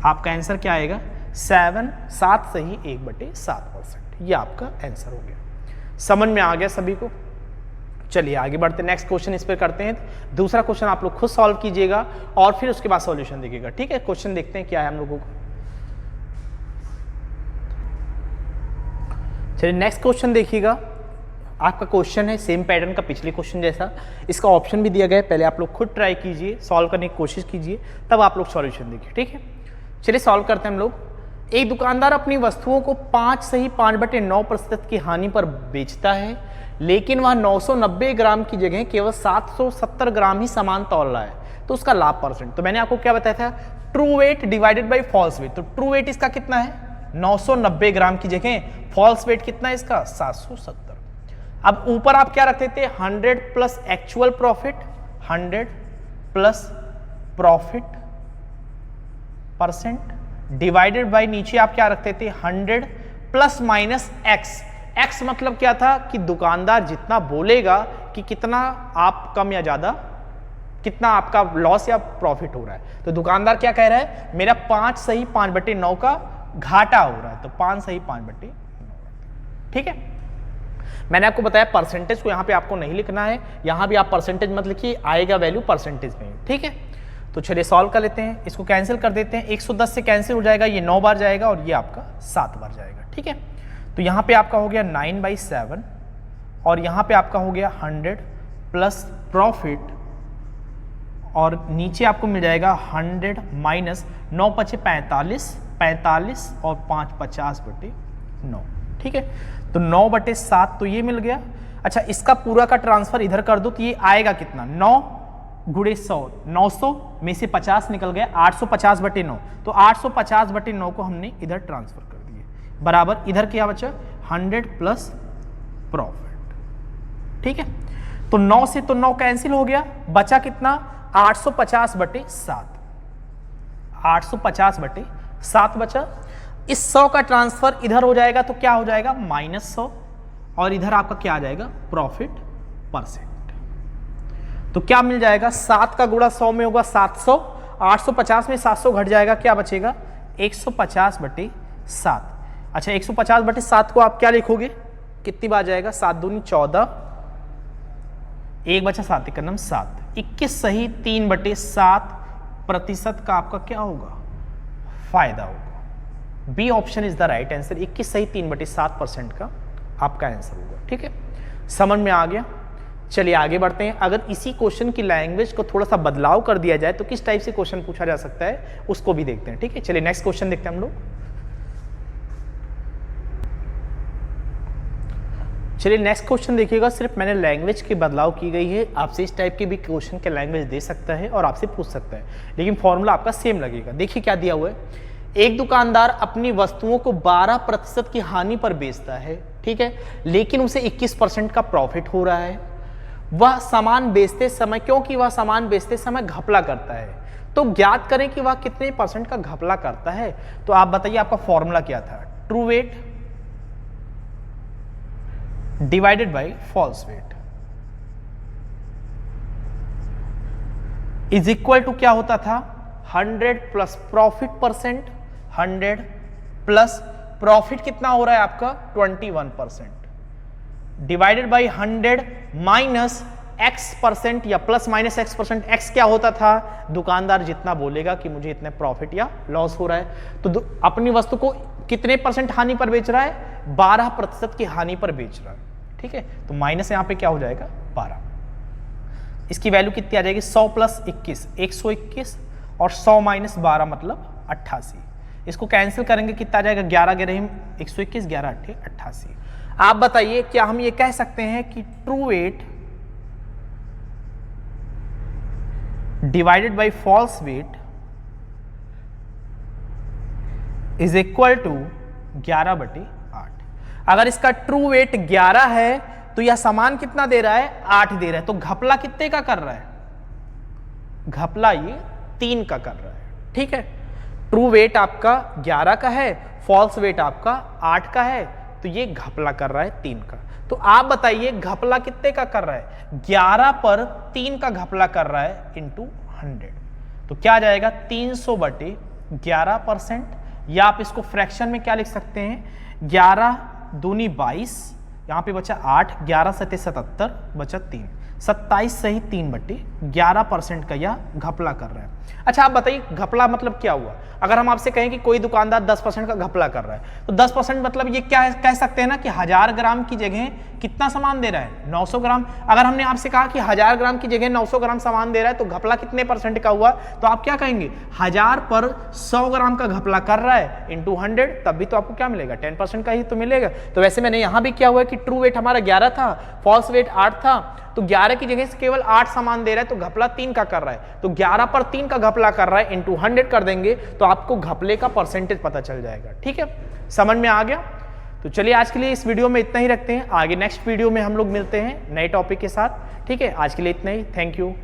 Speaker 1: आपका आंसर क्या आएगा 7 सही 1/7%। ये आपका आंसर हो गया। समझ में आ गया सभी को। चलिए आगे बढ़ते, नेक्स्ट क्वेश्चन इस पर करते हैं। दूसरा क्वेश्चन आप लोग खुद सॉल्व कीजिएगा और फिर उसके बाद सॉल्यूशन देखिएगा, ठीक है। क्वेश्चन देखते हैं क्या है हम लोगों को। चलिए नेक्स्ट क्वेश्चन देखिएगा। आपका क्वेश्चन है सेम पैटर्न का पिछले क्वेश्चन जैसा, इसका ऑप्शन भी दिया गया है, पहले आप लोग खुद ट्राई कीजिए, सॉल्व करने की कोशिश कीजिए, तब आप लोग सॉल्यूशन देखिए, ठीक है। चलिए सॉल्व करते हैं हम लोग। एक दुकानदार अपनी वस्तुओं को 5 सही 5/9% की हानि पर बेचता है, लेकिन वह 990 ग्राम की जगह केवल 770 ग्राम ही सामान तौल रहा है, तो उसका लाभ परसेंट। तो मैंने आपको क्या बताया था, true weight divided by false weight. तो ट्रू वेट इसका कितना है 990 ग्राम की जगह, फॉल्स वेट कितना है इसका 770। अब ऊपर आप क्या रखते थे 100 plus actual profit, 100 plus profit percent divided by नीचे आप क्या रखते थे 100 प्लस माइनस एक्स। एक्स मतलब क्या था कि दुकानदार जितना बोलेगा कि कितना आप कम या ज्यादा, कितना आपका लॉस या प्रॉफिट हो रहा है। तो दुकानदार क्या कह रहा है, मेरा 5 सही 5/9 का घाटा हो रहा है, तो 5 सही 5/9, ठीक है। मैंने आपको बताया परसेंटेज को यहां पे आपको नहीं लिखना है, यहां भी आप परसेंटेज मत लिखिए, आएगा वैल्यू परसेंटेज में, ठीक है। तो चलिए सॉल्व कर लेते हैं, इसको कैंसिल कर देते हैं। 110 से कैंसिल हो जाएगा, ये 9 बार जाएगा और ये आपका 7 बार जाएगा, ठीक है। तो यहाँ पे आपका हो गया 9/7 और यहाँ पे आपका हो गया 100 प्लस प्रॉफिट और नीचे आपको मिल जाएगा 100 माइनस 9 × 5 = 45 और 5 50/9, ठीक है। तो 9/7 तो ये मिल गया। अच्छा इसका पूरा का ट्रांसफर इधर कर दो तो ये आएगा कितना 9 × 100, 900 में से 50 निकल गया 850/9, तो 850/9 को हमने इधर ट्रांसफर कर दिए, बराबर इधर क्या बचा 100 प्लस प्रॉफिट, ठीक है। तो 9 से तो 9 कैंसिल हो गया, बचा कितना 850/7, 850/7 बचा। इस 100 का ट्रांसफर इधर हो जाएगा तो क्या हो जाएगा -100 और इधर आपका क्या आ जाएगा प्रॉफिट परसेंट। तो क्या मिल जाएगा 7 का गुणा 100 में होगा 700, 850 में 700 घट जाएगा, क्या बचेगा 150/7। अच्छा 150/7 को आप क्या लिखोगे, कितनी बार जाएगा 7 दूनी 14, 1 बचा 7 × 9 7, 21 सही 3/7% का आपका क्या होगा फायदा होगा। B option is the right answer, 21 सही 3/7% का आपका आंसर होगा, ठीक है। समझ में आ गया। चलिए आगे बढ़ते हैं। अगर इसी क्वेश्चन की लैंग्वेज को थोड़ा सा बदलाव कर दिया जाए तो किस टाइप से क्वेश्चन पूछा जा सकता है उसको भी देखते हैं, ठीक है। चलिए नेक्स्ट क्वेश्चन देखते हैं हम लोग। चलिए नेक्स्ट क्वेश्चन देखिएगा, सिर्फ मैंने लैंग्वेज की बदलाव की गई है, आपसे इस टाइप के भी क्वेश्चन के लैंग्वेज दे सकता है और आपसे पूछ सकता है, लेकिन फॉर्मूला आपका सेम लगेगा। देखिए क्या दिया हुआ है, एक दुकानदार अपनी वस्तुओं को 12% की हानि पर बेचता है, ठीक है, लेकिन उसे 21% का प्रॉफिट हो रहा है। वह सामान बेचते समय, क्योंकि वह सामान बेचते समय घपला करता है, तो ज्ञात करें कि वह कितने % का घपला करता है। तो आप बताइए आपका फॉर्मूला क्या था, true weight divided by false weight is equal to क्या होता था 100 plus profit percent, 100 plus profit कितना हो रहा है आपका 21% डिवाइडेड बाई 100 माइनस x% या प्लस माइनस x%। x क्या होता था, दुकानदार जितना बोलेगा कि मुझे इतने प्रॉफिट या लॉस हो रहा है, तो अपनी वस्तु को कितने % हानि पर बेच रहा है 12% की हानि पर बेच रहा है, ठीक है। तो माइनस यहां पे क्या हो जाएगा 12, इसकी वैल्यू कितनी आ जाएगी 100 प्लस 21 121 और 100 माइनस 12 मतलब 88। इसको कैंसिल करेंगे कितना आ जाएगा 11 11 121 11 8 88। आप बताइए क्या हम ये कह सकते हैं कि true weight divided by false weight is equal to 11/8। अगर इसका ट्रू वेट 11 है तो यह सामान कितना दे रहा है 8 दे रहा है, तो घपला कितने का कर रहा है, घपला ये 3 का कर रहा है, ठीक है। ट्रू वेट आपका 11 का है, फॉल्स वेट आपका 8 का है, तो ये घपला कर रहा है 3 का। तो आप बताइए घपला कितने का कर रहा है 11 पर 3 का घपला कर रहा है इंटू 100, तो क्या आ जाएगा 300/11%, या आप इसको फ्रैक्शन में क्या लिख सकते हैं 11 दूनी 22, यहाँ पे बचा 8, 11 × 7 = 77 बचा 3, 27 सही 3/11% का यह घपला कर रहा है। अच्छा आप बताइए घपला मतलब क्या हुआ? अगर हम आपसे कहें कि कोई दुकानदार 10% का घपला कर रहा है तो 10% मतलब ये क्या है, कह सकते हैं ना कि 1000 ग्राम की जगह कितना सामान दे रहा है, 900 ग्राम। अगर हमने आपसे कहा कि 1000 ग्राम की जगह 900 ग्राम सामान दे रहा है तो घपला कितने % का हुआ? तो आप क्या कहेंगे, 1000 पर 100 ग्राम का घपला कर रहा है इंटू 100, तब भी तो आपको क्या मिलेगा, 10% का ही तो मिलेगा। तो वैसे मैंने यहां भी क्या हुआ कि ट्रू वेट हमारा 11 था, फॉल्स वेट 8 था, तो 11 की जगह से केवल 8 सामान दे रहा है तो घपला 3 का कर रहा है, तो 11 पर 3 का घपला कर रहा है इंटू 100 कर देंगे तो आपको घपले का परसेंटेज पता चल जाएगा। ठीक है, समझ में आ गया? तो चलिए आज के लिए इस वीडियो में इतना ही रखते हैं, आगे नेक्स्ट वीडियो में हम लोग मिलते हैं नए टॉपिक के साथ। ठीक है, आज के लिए इतना ही, थैंक यू।